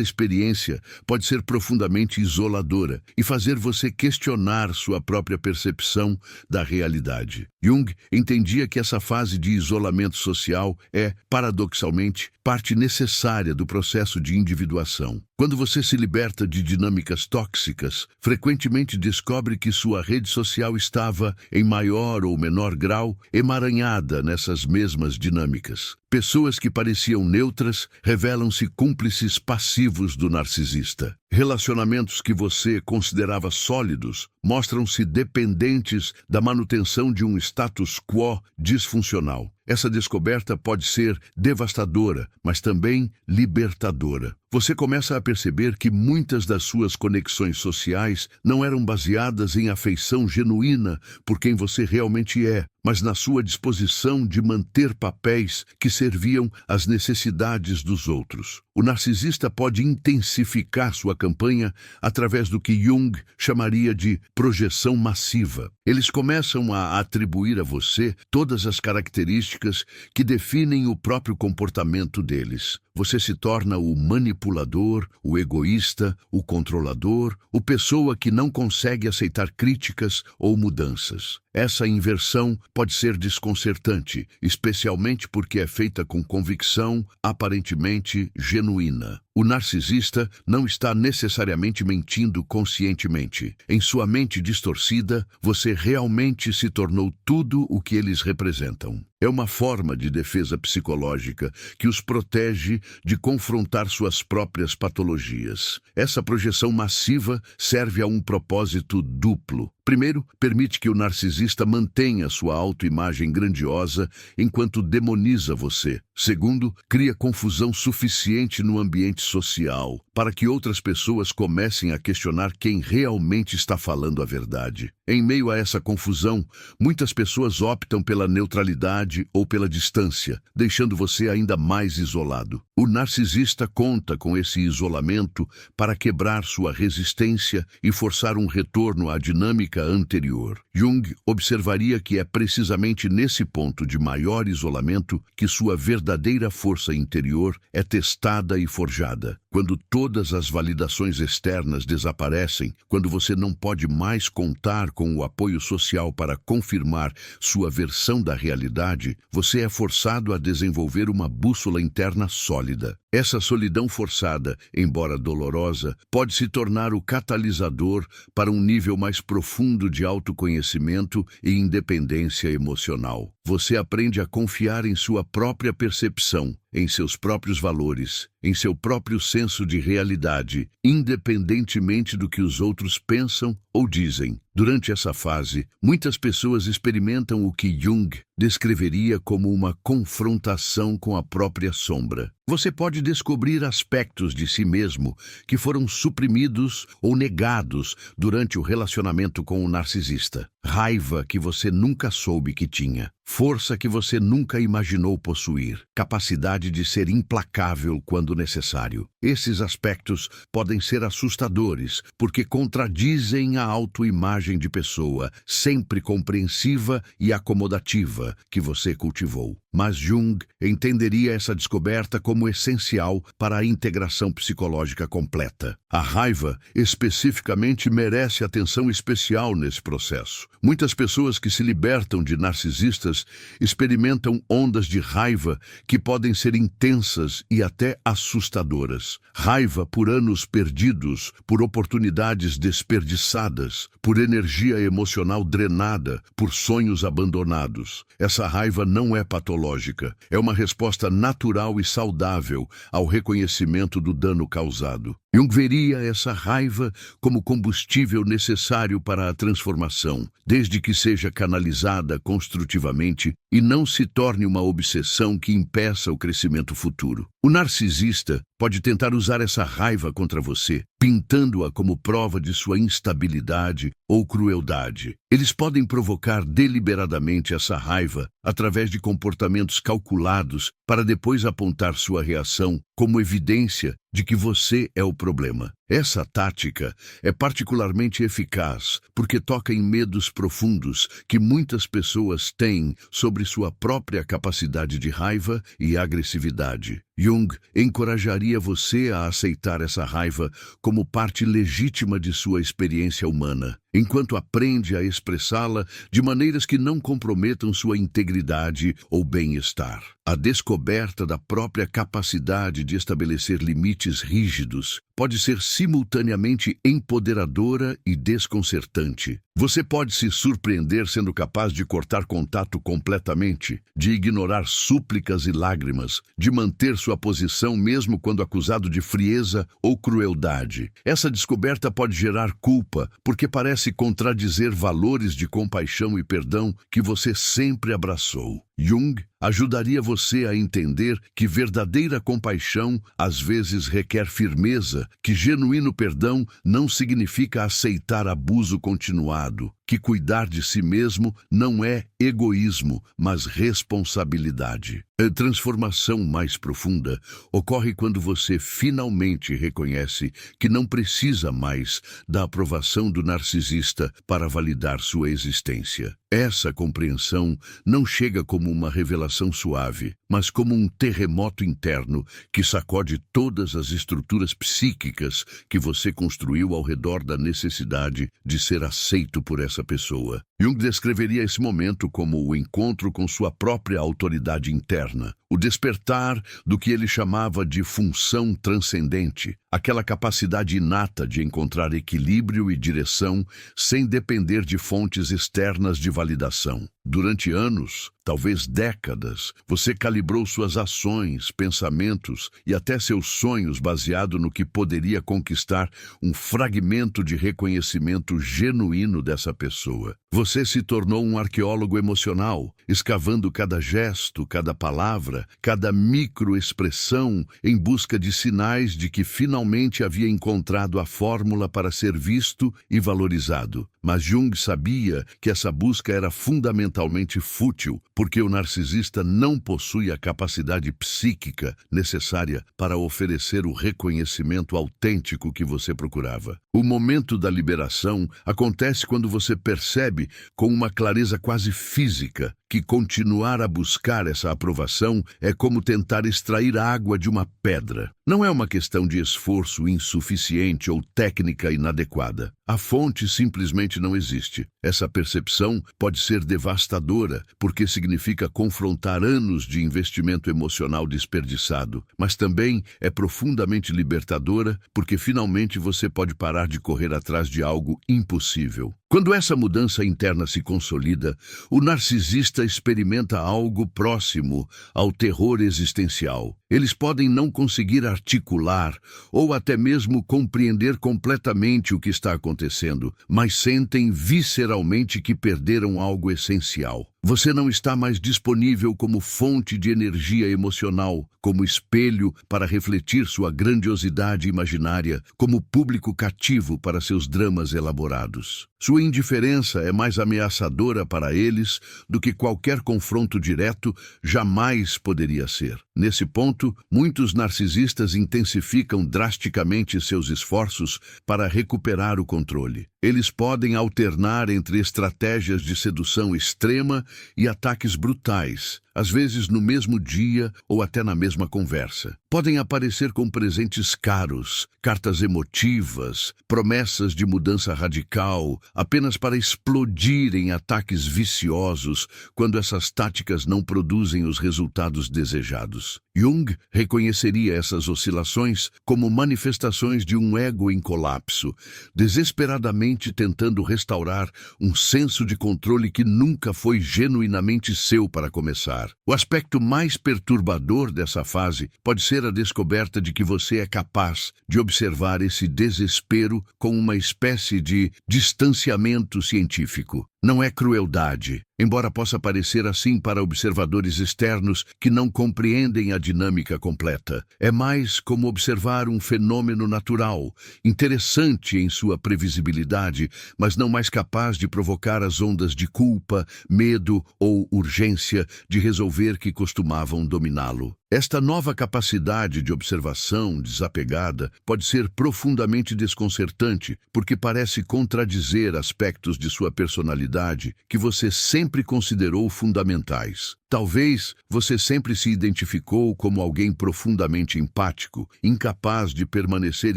experiência pode ser profundamente isoladora e fazer você questionar sua própria percepção da realidade. Jung entendia que essa fase de isolamento social é, paradoxalmente, parte necessária do processo de individuação. Quando você se liberta de dinâmicas tóxicas, frequentemente descobre que sua rede social estava, em maior ou menor grau, emaranhada nessas mesmas dinâmicas. Pessoas que pareciam neutras revelam-se cúmplices passivos do narcisista. Relacionamentos que você considerava sólidos mostram-se dependentes da manutenção de um status quo disfuncional. Essa descoberta pode ser devastadora, mas também libertadora. Você começa a perceber que muitas das suas conexões sociais não eram baseadas em afeição genuína por quem você realmente é, mas na sua disposição de manter papéis que serviam às necessidades dos outros. O narcisista pode intensificar sua campanha através do que Jung chamaria de projeção massiva. Eles começam a atribuir a você todas as características que definem o próprio comportamento deles. Você se torna o manipulador, o egoísta, o controlador, o pessoa que não consegue aceitar críticas ou mudanças. Essa inversão pode ser desconcertante, especialmente porque é feita com convicção aparentemente genuína. O narcisista não está necessariamente mentindo conscientemente. Em sua mente distorcida, você realmente se tornou tudo o que eles representam. É uma forma de defesa psicológica que os protege de confrontar suas próprias patologias. Essa projeção massiva serve a um propósito duplo. Primeiro, permite que o narcisista mantenha sua autoimagem grandiosa enquanto demoniza você. Segundo, cria confusão suficiente no ambiente social para que outras pessoas comecem a questionar quem realmente está falando a verdade. Em meio a essa confusão, muitas pessoas optam pela neutralidade ou pela distância, deixando você ainda mais isolado. O narcisista conta com esse isolamento para quebrar sua resistência e forçar um retorno à dinâmica anterior. Jung observaria que é precisamente nesse ponto de maior isolamento que sua verdadeira força interior é testada e forjada. Quando todas as validações externas desaparecem, quando você não pode mais contar com o apoio social para confirmar sua versão da realidade, você é forçado a desenvolver uma bússola interna sólida. Essa solidão forçada, embora dolorosa, pode se tornar o catalisador para um nível mais profundo de autoconhecimento e independência emocional. Você aprende a confiar em sua própria percepção, em seus próprios valores, em seu próprio senso de realidade, independentemente do que os outros pensam ou dizem. Durante essa fase, muitas pessoas experimentam o que Jung descreveria como uma confrontação com a própria sombra. Você pode descobrir aspectos de si mesmo que foram suprimidos ou negados durante o relacionamento com o narcisista. Raiva que você nunca soube que tinha. Força que você nunca imaginou possuir. Capacidade de ser implacável quando necessário. Esses aspectos podem ser assustadores, porque contradizem a autoimagem de pessoa sempre compreensiva e acomodativa que você cultivou. mas Jung entenderia essa descoberta como essencial para a integração psicológica completa. A raiva, especificamente, merece atenção especial nesse processo. Muitas pessoas que se libertam de narcisistas experimentam ondas de raiva que podem ser intensas e até assustadoras. Raiva por anos perdidos, por oportunidades desperdiçadas, por energia emocional drenada, por sonhos abandonados. Essa raiva não é patológica, é uma resposta natural e saudável ao reconhecimento do dano causado. Jung veria essa raiva como combustível necessário para a transformação, desde que seja canalizada construtivamente e não se torne uma obsessão que impeça o crescimento futuro. O narcisista pode tentar usar essa raiva contra você, pintando-a como prova de sua instabilidade ou crueldade. Eles podem provocar deliberadamente essa raiva através de comportamentos calculados para depois apontar sua reação como evidência de que você é o problema. Essa tática é particularmente eficaz porque toca em medos profundos que muitas pessoas têm sobre sua própria capacidade de raiva e agressividade. Jung encorajaria você a aceitar essa raiva como parte legítima de sua experiência humana, enquanto aprende a expressá-la de maneiras que não comprometam sua integridade ou bem-estar. A descoberta da própria capacidade de estabelecer limites rígidos pode ser simultaneamente empoderadora e desconcertante. Você pode se surpreender sendo capaz de cortar contato completamente, de ignorar súplicas e lágrimas, de manter sua posição mesmo quando acusado de frieza ou crueldade. Essa descoberta pode gerar culpa, porque parece contradizer valores de compaixão e perdão que você sempre abraçou. Jung ajudaria você a entender que verdadeira compaixão às vezes requer firmeza, que genuíno perdão não significa aceitar abuso continuado, que cuidar de si mesmo não é egoísmo, mas responsabilidade. A transformação mais profunda ocorre quando você finalmente reconhece que não precisa mais da aprovação do narcisista para validar sua existência. Essa compreensão não chega como uma revelação suave, mas como um terremoto interno que sacode todas as estruturas psíquicas que você construiu ao redor da necessidade de ser aceito por essa pessoa. Jung descreveria esse momento como o encontro com sua própria autoridade interna, o despertar do que ele chamava de função transcendente, aquela capacidade inata de encontrar equilíbrio e direção sem depender de fontes externas de validação. Durante anos, talvez décadas, você calibrou suas ações, pensamentos e até seus sonhos baseado no que poderia conquistar um fragmento de reconhecimento genuíno dessa pessoa. Você se tornou um arqueólogo emocional, escavando cada gesto, cada palavra, cada microexpressão em busca de sinais de que finalmente havia encontrado a fórmula para ser visto e valorizado. Mas Jung sabia que essa busca era fundamentalmente fútil, porque o narcisista não possui a capacidade psíquica necessária para oferecer o reconhecimento autêntico que você procurava. O momento da liberação acontece quando você percebe com uma clareza quase física que continuar a buscar essa aprovação é como tentar extrair água de uma pedra. Não é uma questão de esforço insuficiente ou técnica inadequada. A fonte simplesmente não existe. Essa percepção pode ser devastadora, porque significa confrontar anos de investimento emocional desperdiçado, mas também é profundamente libertadora, porque finalmente você pode parar de correr atrás de algo impossível. Quando essa mudança interna se consolida, o narcisista experimenta algo próximo ao terror existencial. Eles podem não conseguir articular ou até mesmo compreender completamente o que está acontecendo, mas sentem visceralmente que perderam algo essencial. Você não está mais disponível como fonte de energia emocional, como espelho para refletir sua grandiosidade imaginária, como público cativo para seus dramas elaborados. Sua indiferença é mais ameaçadora para eles do que qualquer confronto direto jamais poderia ser. Nesse ponto, muitos narcisistas intensificam drasticamente seus esforços para recuperar o controle. Eles podem alternar entre estratégias de sedução extrema e ataques brutais, às vezes no mesmo dia ou até na mesma conversa. Podem aparecer com presentes caros, cartas emotivas, promessas de mudança radical, apenas para explodir em ataques viciosos quando essas táticas não produzem os resultados desejados. Jung reconheceria essas oscilações como manifestações de um ego em colapso, desesperadamente tentando restaurar um senso de controle que nunca foi genuinamente seu para começar. O aspecto mais perturbador dessa fase pode ser a descoberta de que você é capaz de observar esse desespero com uma espécie de distanciamento científico. Não é crueldade, embora possa parecer assim para observadores externos que não compreendem a dinâmica completa. É mais como observar um fenômeno natural, interessante em sua previsibilidade, mas não mais capaz de provocar as ondas de culpa, medo ou urgência de resolver que costumavam dominá-lo. Esta nova capacidade de observação desapegada pode ser profundamente desconcertante, porque parece contradizer aspectos de sua personalidade que você sempre considerou fundamentais. Talvez você sempre se identificou como alguém profundamente empático, incapaz de permanecer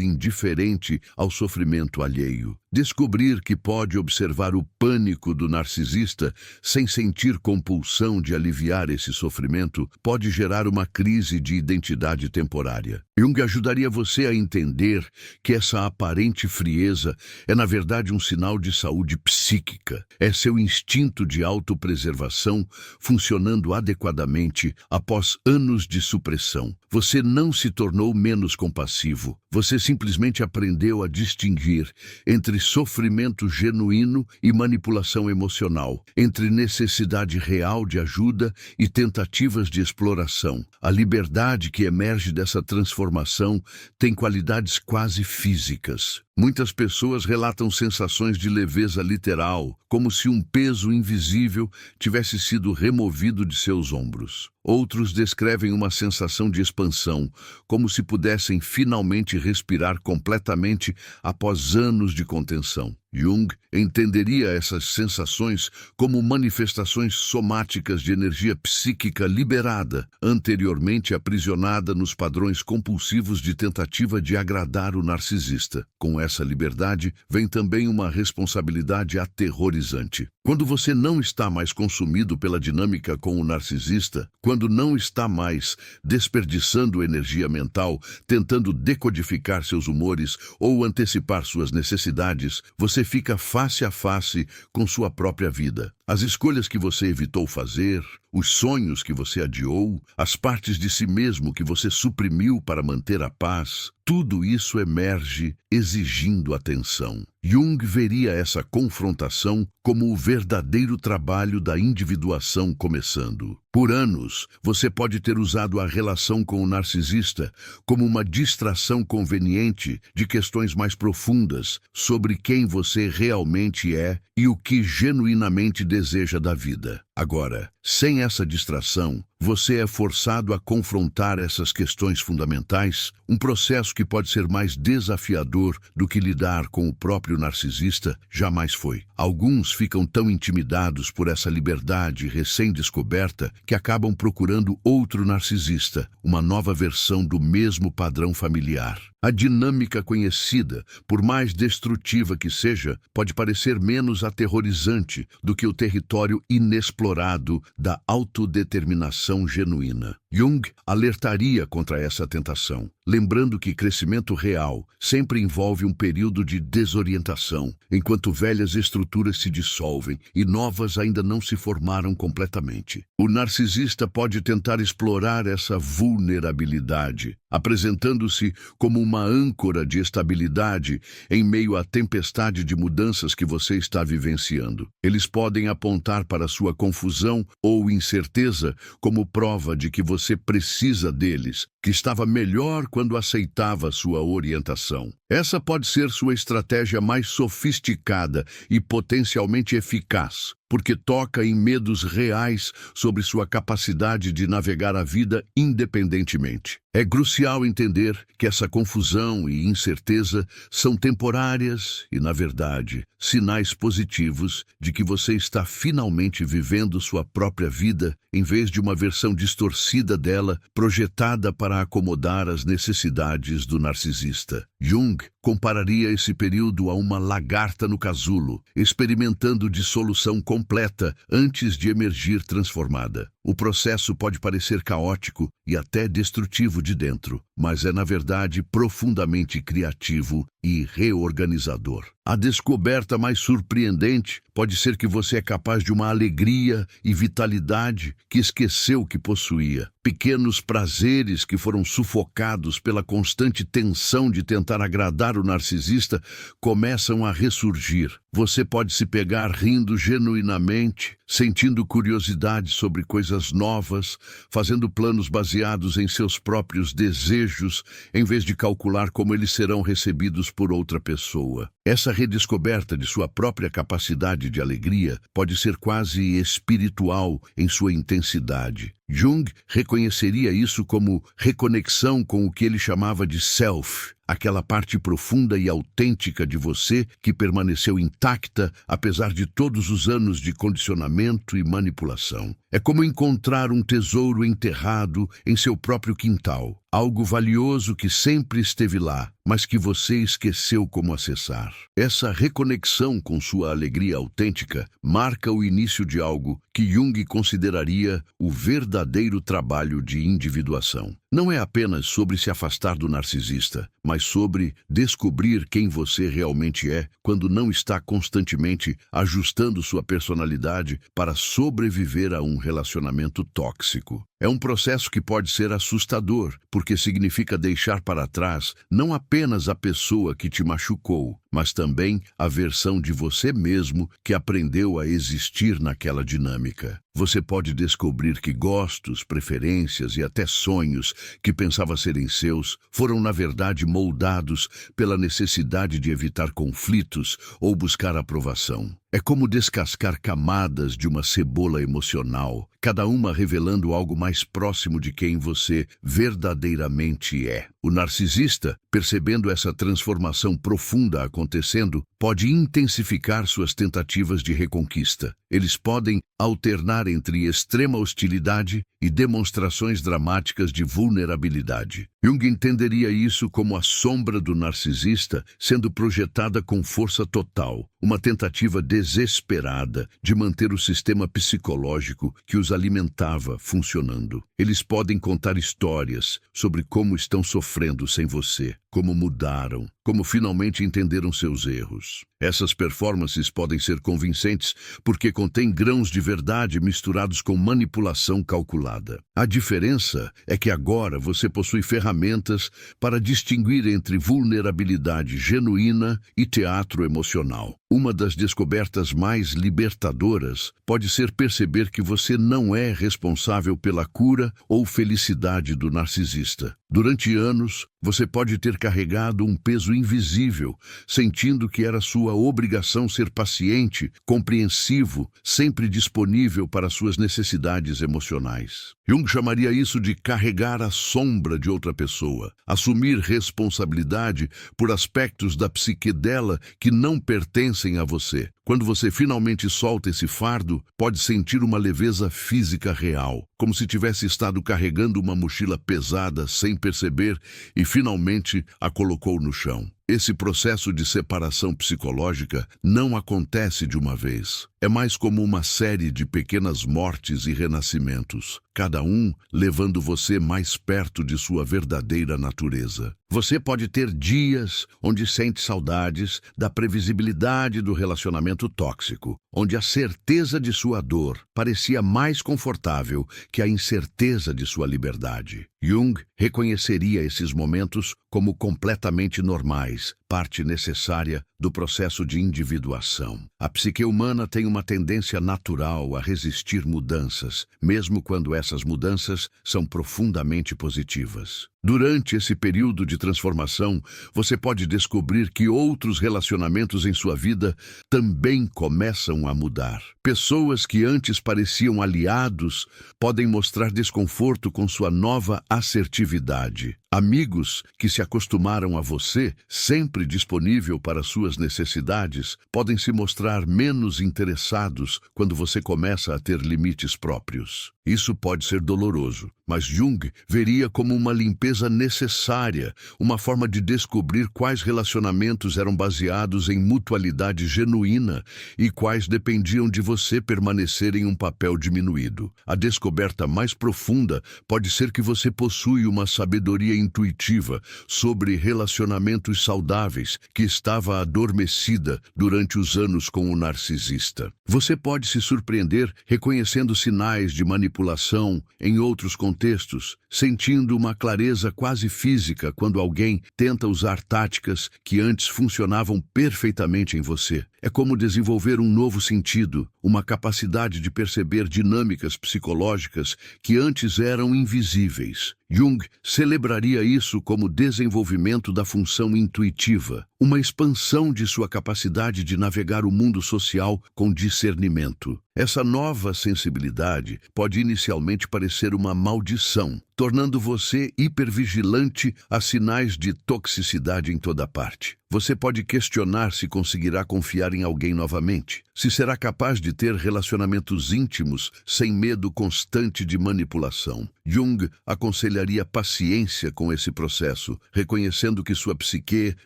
indiferente ao sofrimento alheio. Descobrir que pode observar o pânico do narcisista sem sentir compulsão de aliviar esse sofrimento pode gerar uma crise de identidade temporária. Jung ajudaria você a entender que essa aparente frieza é, na verdade, um sinal de saúde psíquica. É seu instinto de autopreservação funcionando adequadamente após anos de supressão. Você não se tornou menos compassivo. Você simplesmente aprendeu a distinguir entre sofrimento genuíno e manipulação emocional, entre necessidade real de ajuda e tentativas de exploração. A liberdade que emerge dessa transformação tem qualidades quase físicas. Muitas pessoas relatam sensações de leveza literal, como se um peso invisível tivesse sido removido de seus ombros. Outros descrevem uma sensação de expansão, como se pudessem finalmente respirar completamente após anos de contenção. Jung entenderia essas sensações como manifestações somáticas de energia psíquica liberada, anteriormente aprisionada nos padrões compulsivos de tentativa de agradar o narcisista. Com essa liberdade, vem também uma responsabilidade aterrorizante. Quando você não está mais consumido pela dinâmica com o narcisista, quando não está mais desperdiçando energia mental, tentando decodificar seus humores ou antecipar suas necessidades, você fica face a face com sua própria vida. As escolhas que você evitou fazer, os sonhos que você adiou, as partes de si mesmo que você suprimiu para manter a paz, tudo isso emerge exigindo atenção. Jung veria essa confrontação como o verdadeiro trabalho da individuação começando. Por anos, você pode ter usado a relação com o narcisista como uma distração conveniente de questões mais profundas sobre quem você realmente é e o que genuinamente deseja da vida. Agora, sem essa distração, você é forçado a confrontar essas questões fundamentais, um processo que pode ser mais desafiador do que lidar com o próprio narcisista jamais foi. Alguns ficam tão intimidados por essa liberdade recém-descoberta que acabam procurando outro narcisista, uma nova versão do mesmo padrão familiar. A dinâmica conhecida, por mais destrutiva que seja, pode parecer menos aterrorizante do que o território inexplorado da autodeterminação genuína. Jung alertaria contra essa tentação, lembrando que crescimento real sempre envolve um período de desorientação, enquanto velhas estruturas se dissolvem e novas ainda não se formaram completamente. O narcisista pode tentar explorar essa vulnerabilidade, apresentando-se como uma âncora de estabilidade em meio à tempestade de mudanças que você está vivenciando. Eles podem apontar para sua confusão ou incerteza como prova de que você precisa deles, que estava melhor quando aceitava sua orientação. Essa pode ser sua estratégia mais sofisticada e potencialmente eficaz, porque toca em medos reais sobre sua capacidade de navegar a vida independentemente. É crucial entender que essa confusão e incerteza são temporárias e, na verdade, sinais positivos de que você está finalmente vivendo sua própria vida em vez de uma versão distorcida dela, projetada para acomodar as necessidades do narcisista. Jung compararia esse período a uma lagarta no casulo, experimentando dissolução completa antes de emergir transformada. O processo pode parecer caótico e até destrutivo de dentro, mas é, na verdade, profundamente criativo e reorganizador. A descoberta mais surpreendente pode ser que você é capaz de uma alegria e vitalidade que esqueceu que possuía. Pequenos prazeres que foram sufocados pela constante tensão de tentar agradar o narcisista começam a ressurgir. Você pode se pegar rindo genuinamente, sentindo curiosidade sobre coisas novas, fazendo planos baseados em seus próprios desejos, em vez de calcular como eles serão recebidos por outra pessoa. Essa redescoberta de sua própria capacidade de alegria pode ser quase espiritual em sua intensidade. Jung reconheceria isso como reconexão com o que ele chamava de self, aquela parte profunda e autêntica de você que permaneceu intacta apesar de todos os anos de condicionamento e manipulação. É como encontrar um tesouro enterrado em seu próprio quintal, algo valioso que sempre esteve lá, mas que você esqueceu como acessar. Essa reconexão com sua alegria autêntica marca o início de algo que Jung consideraria o verdadeiro trabalho de individuação. Não é apenas sobre se afastar do narcisista, mas sobre descobrir quem você realmente é quando não está constantemente ajustando sua personalidade para sobreviver a um relacionamento tóxico. É um processo que pode ser assustador, porque significa deixar para trás não apenas a pessoa que te machucou, mas também a versão de você mesmo que aprendeu a existir naquela dinâmica. Você pode descobrir que gostos, preferências e até sonhos que pensava serem seus foram, na verdade, moldados pela necessidade de evitar conflitos ou buscar aprovação. É como descascar camadas de uma cebola emocional, cada uma revelando algo mais próximo de quem você verdadeiramente é. O narcisista, percebendo essa transformação profunda acontecendo, pode intensificar suas tentativas de reconquista. Eles podem alternar entre extrema hostilidade e demonstrações dramáticas de vulnerabilidade. Jung entenderia isso como a sombra do narcisista sendo projetada com força total, uma tentativa desesperada de manter o sistema psicológico que os alimentava funcionando. Eles podem contar histórias sobre como estão sofrendo sem você, como mudaram, como finalmente entenderam seus erros. Essas performances podem ser convincentes porque contêm grãos de verdade misturados com manipulação calculada. A diferença é que agora você possui ferramentas para distinguir entre vulnerabilidade genuína e teatro emocional. Uma das descobertas mais libertadoras pode ser perceber que você não é responsável pela cura ou felicidade do narcisista. Durante anos, você pode ter carregado um peso invisível, sentindo que era sua obrigação ser paciente, compreensivo, sempre disponível para suas necessidades emocionais. Jung chamaria isso de carregar a sombra de outra pessoa, assumir responsabilidade por aspectos da psique dela que não pertencem a você. Quando você finalmente solta esse fardo, pode sentir uma leveza física real, como se tivesse estado carregando uma mochila pesada sem perceber e finalmente a colocou no chão. Esse processo de separação psicológica não acontece de uma vez. É mais como uma série de pequenas mortes e renascimentos, cada um levando você mais perto de sua verdadeira natureza. Você pode ter dias onde sente saudades da previsibilidade do relacionamento tóxico, onde a certeza de sua dor parecia mais confortável que a incerteza de sua liberdade. Jung reconheceria esses momentos como completamente normais, parte necessária do processo de individuação. A psique humana tem uma tendência natural a resistir mudanças, mesmo quando essas mudanças são profundamente positivas. Durante esse período de transformação, você pode descobrir que outros relacionamentos em sua vida também começam a mudar. Pessoas que antes pareciam aliados podem mostrar desconforto com sua nova assertividade. Amigos que se acostumaram a você, sempre disponível para suas necessidades, podem se mostrar menos interessados quando você começa a ter limites próprios. Isso pode ser doloroso, mas Jung veria como uma limpeza necessária, uma forma de descobrir quais relacionamentos eram baseados em mutualidade genuína e quais dependiam de você permanecer em um papel diminuído. A descoberta mais profunda pode ser que você possui uma sabedoria intuitiva sobre relacionamentos saudáveis que estava adormecida durante os anos com o narcisista. Você pode se surpreender reconhecendo sinais de manipulação em outros contextos, sentindo uma clareza quase física quando alguém tenta usar táticas que antes funcionavam perfeitamente em você. É como desenvolver um novo sentido, uma capacidade de perceber dinâmicas psicológicas que antes eram invisíveis. Jung celebraria isso como desenvolvimento da função intuitiva, uma expansão de sua capacidade de navegar o mundo social com discernimento. Essa nova sensibilidade pode inicialmente parecer uma maldição, tornando você hipervigilante a sinais de toxicidade em toda parte. Você pode questionar se conseguirá confiar em alguém novamente, se será capaz de ter relacionamentos íntimos sem medo constante de manipulação. Jung aconselharia paciência com esse processo, reconhecendo que sua psique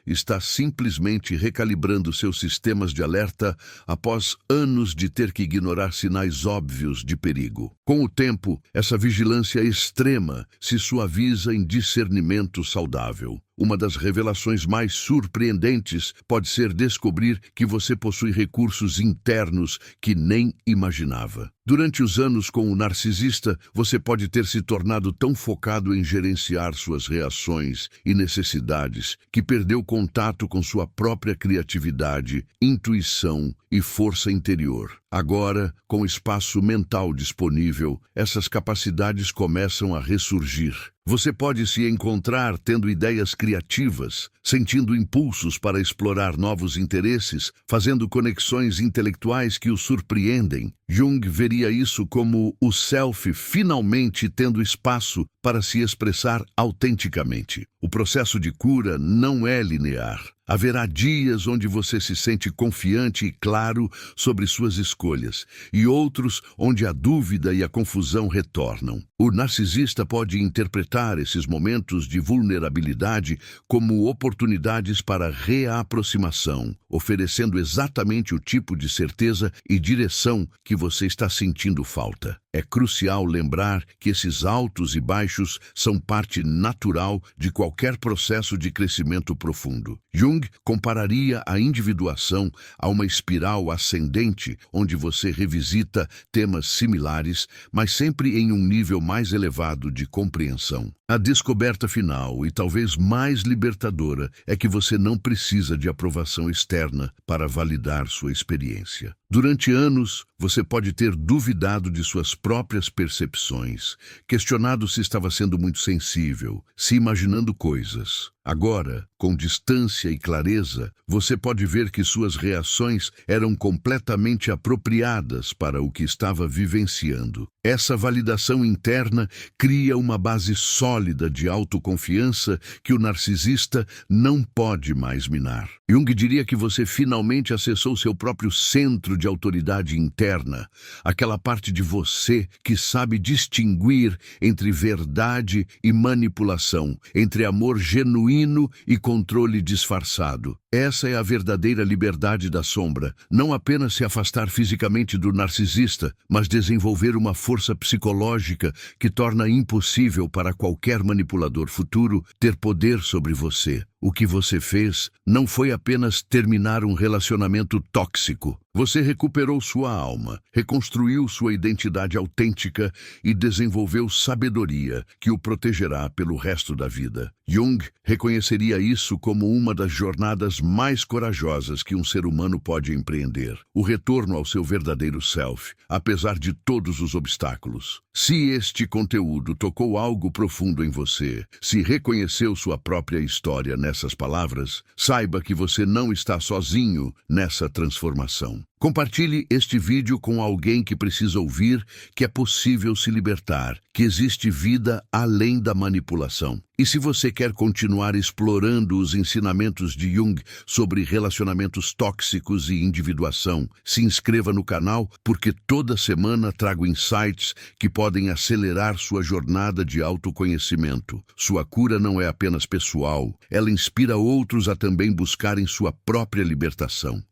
está simplesmente recalibrando seus sistemas de alerta após anos de ter que ignorar sinais óbvios de perigo. Com o tempo, essa vigilância extrema se suaviza em discernimento saudável. Uma das revelações mais surpreendentes pode ser descobrir que você possui recursos internos que nem imaginava. Durante os anos com o narcisista, você pode ter se tornado tão focado em gerenciar suas reações e necessidades que perdeu contato com sua própria criatividade, intuição e força interior. Agora, com espaço mental disponível, essas capacidades começam a ressurgir. Você pode se encontrar tendo ideias criativas, sentindo impulsos para explorar novos interesses, fazendo conexões intelectuais que o surpreendem. Jung veria isso como o self finalmente tendo espaço para se expressar autenticamente. O processo de cura não é linear. Haverá dias onde você se sente confiante e claro sobre suas escolhas, e outros onde a dúvida e a confusão retornam. O narcisista pode interpretar esses momentos de vulnerabilidade como oportunidades para reaproximação, oferecendo exatamente o tipo de certeza e direção que você está sentindo falta. É crucial lembrar que esses altos e baixos são parte natural de qualquer processo de crescimento profundo. Jung compararia a individuação a uma espiral ascendente, onde você revisita temas similares, mas sempre em um nível mais elevado de compreensão. A descoberta final, e talvez mais libertadora, é que você não precisa de aprovação externa para validar sua experiência. Durante anos, você pode ter duvidado de suas próprias percepções, questionado se estava sendo muito sensível, se imaginando coisas. Agora, com distância e clareza, você pode ver que suas reações eram completamente apropriadas para o que estava vivenciando. Essa validação interna cria uma base sólida de autoconfiança que o narcisista não pode mais minar. Jung diria que você finalmente acessou seu próprio centro de autoridade interna, aquela parte de você que sabe distinguir entre verdade e manipulação, entre amor genuíno e controle disfarçado. Essa é a verdadeira liberdade da sombra, não apenas se afastar fisicamente do narcisista, mas desenvolver uma força psicológica que torna impossível para qualquer manipulador futuro ter poder sobre você. O que você fez não foi apenas terminar um relacionamento tóxico. Você recuperou sua alma, reconstruiu sua identidade autêntica e desenvolveu sabedoria que o protegerá pelo resto da vida. Jung reconheceria isso como uma das jornadas mais corajosas que um ser humano pode empreender. O retorno ao seu verdadeiro self, apesar de todos os obstáculos. Se este conteúdo tocou algo profundo em você, se reconheceu sua própria história nessas palavras, saiba que você não está sozinho nessa transformação. Compartilhe este vídeo com alguém que precisa ouvir que é possível se libertar, que existe vida além da manipulação. E se você quer continuar explorando os ensinamentos de Jung sobre relacionamentos tóxicos e individuação, se inscreva no canal porque toda semana trago insights que podem acelerar sua jornada de autoconhecimento. Sua cura não é apenas pessoal, ela inspira outros a também buscarem sua própria libertação.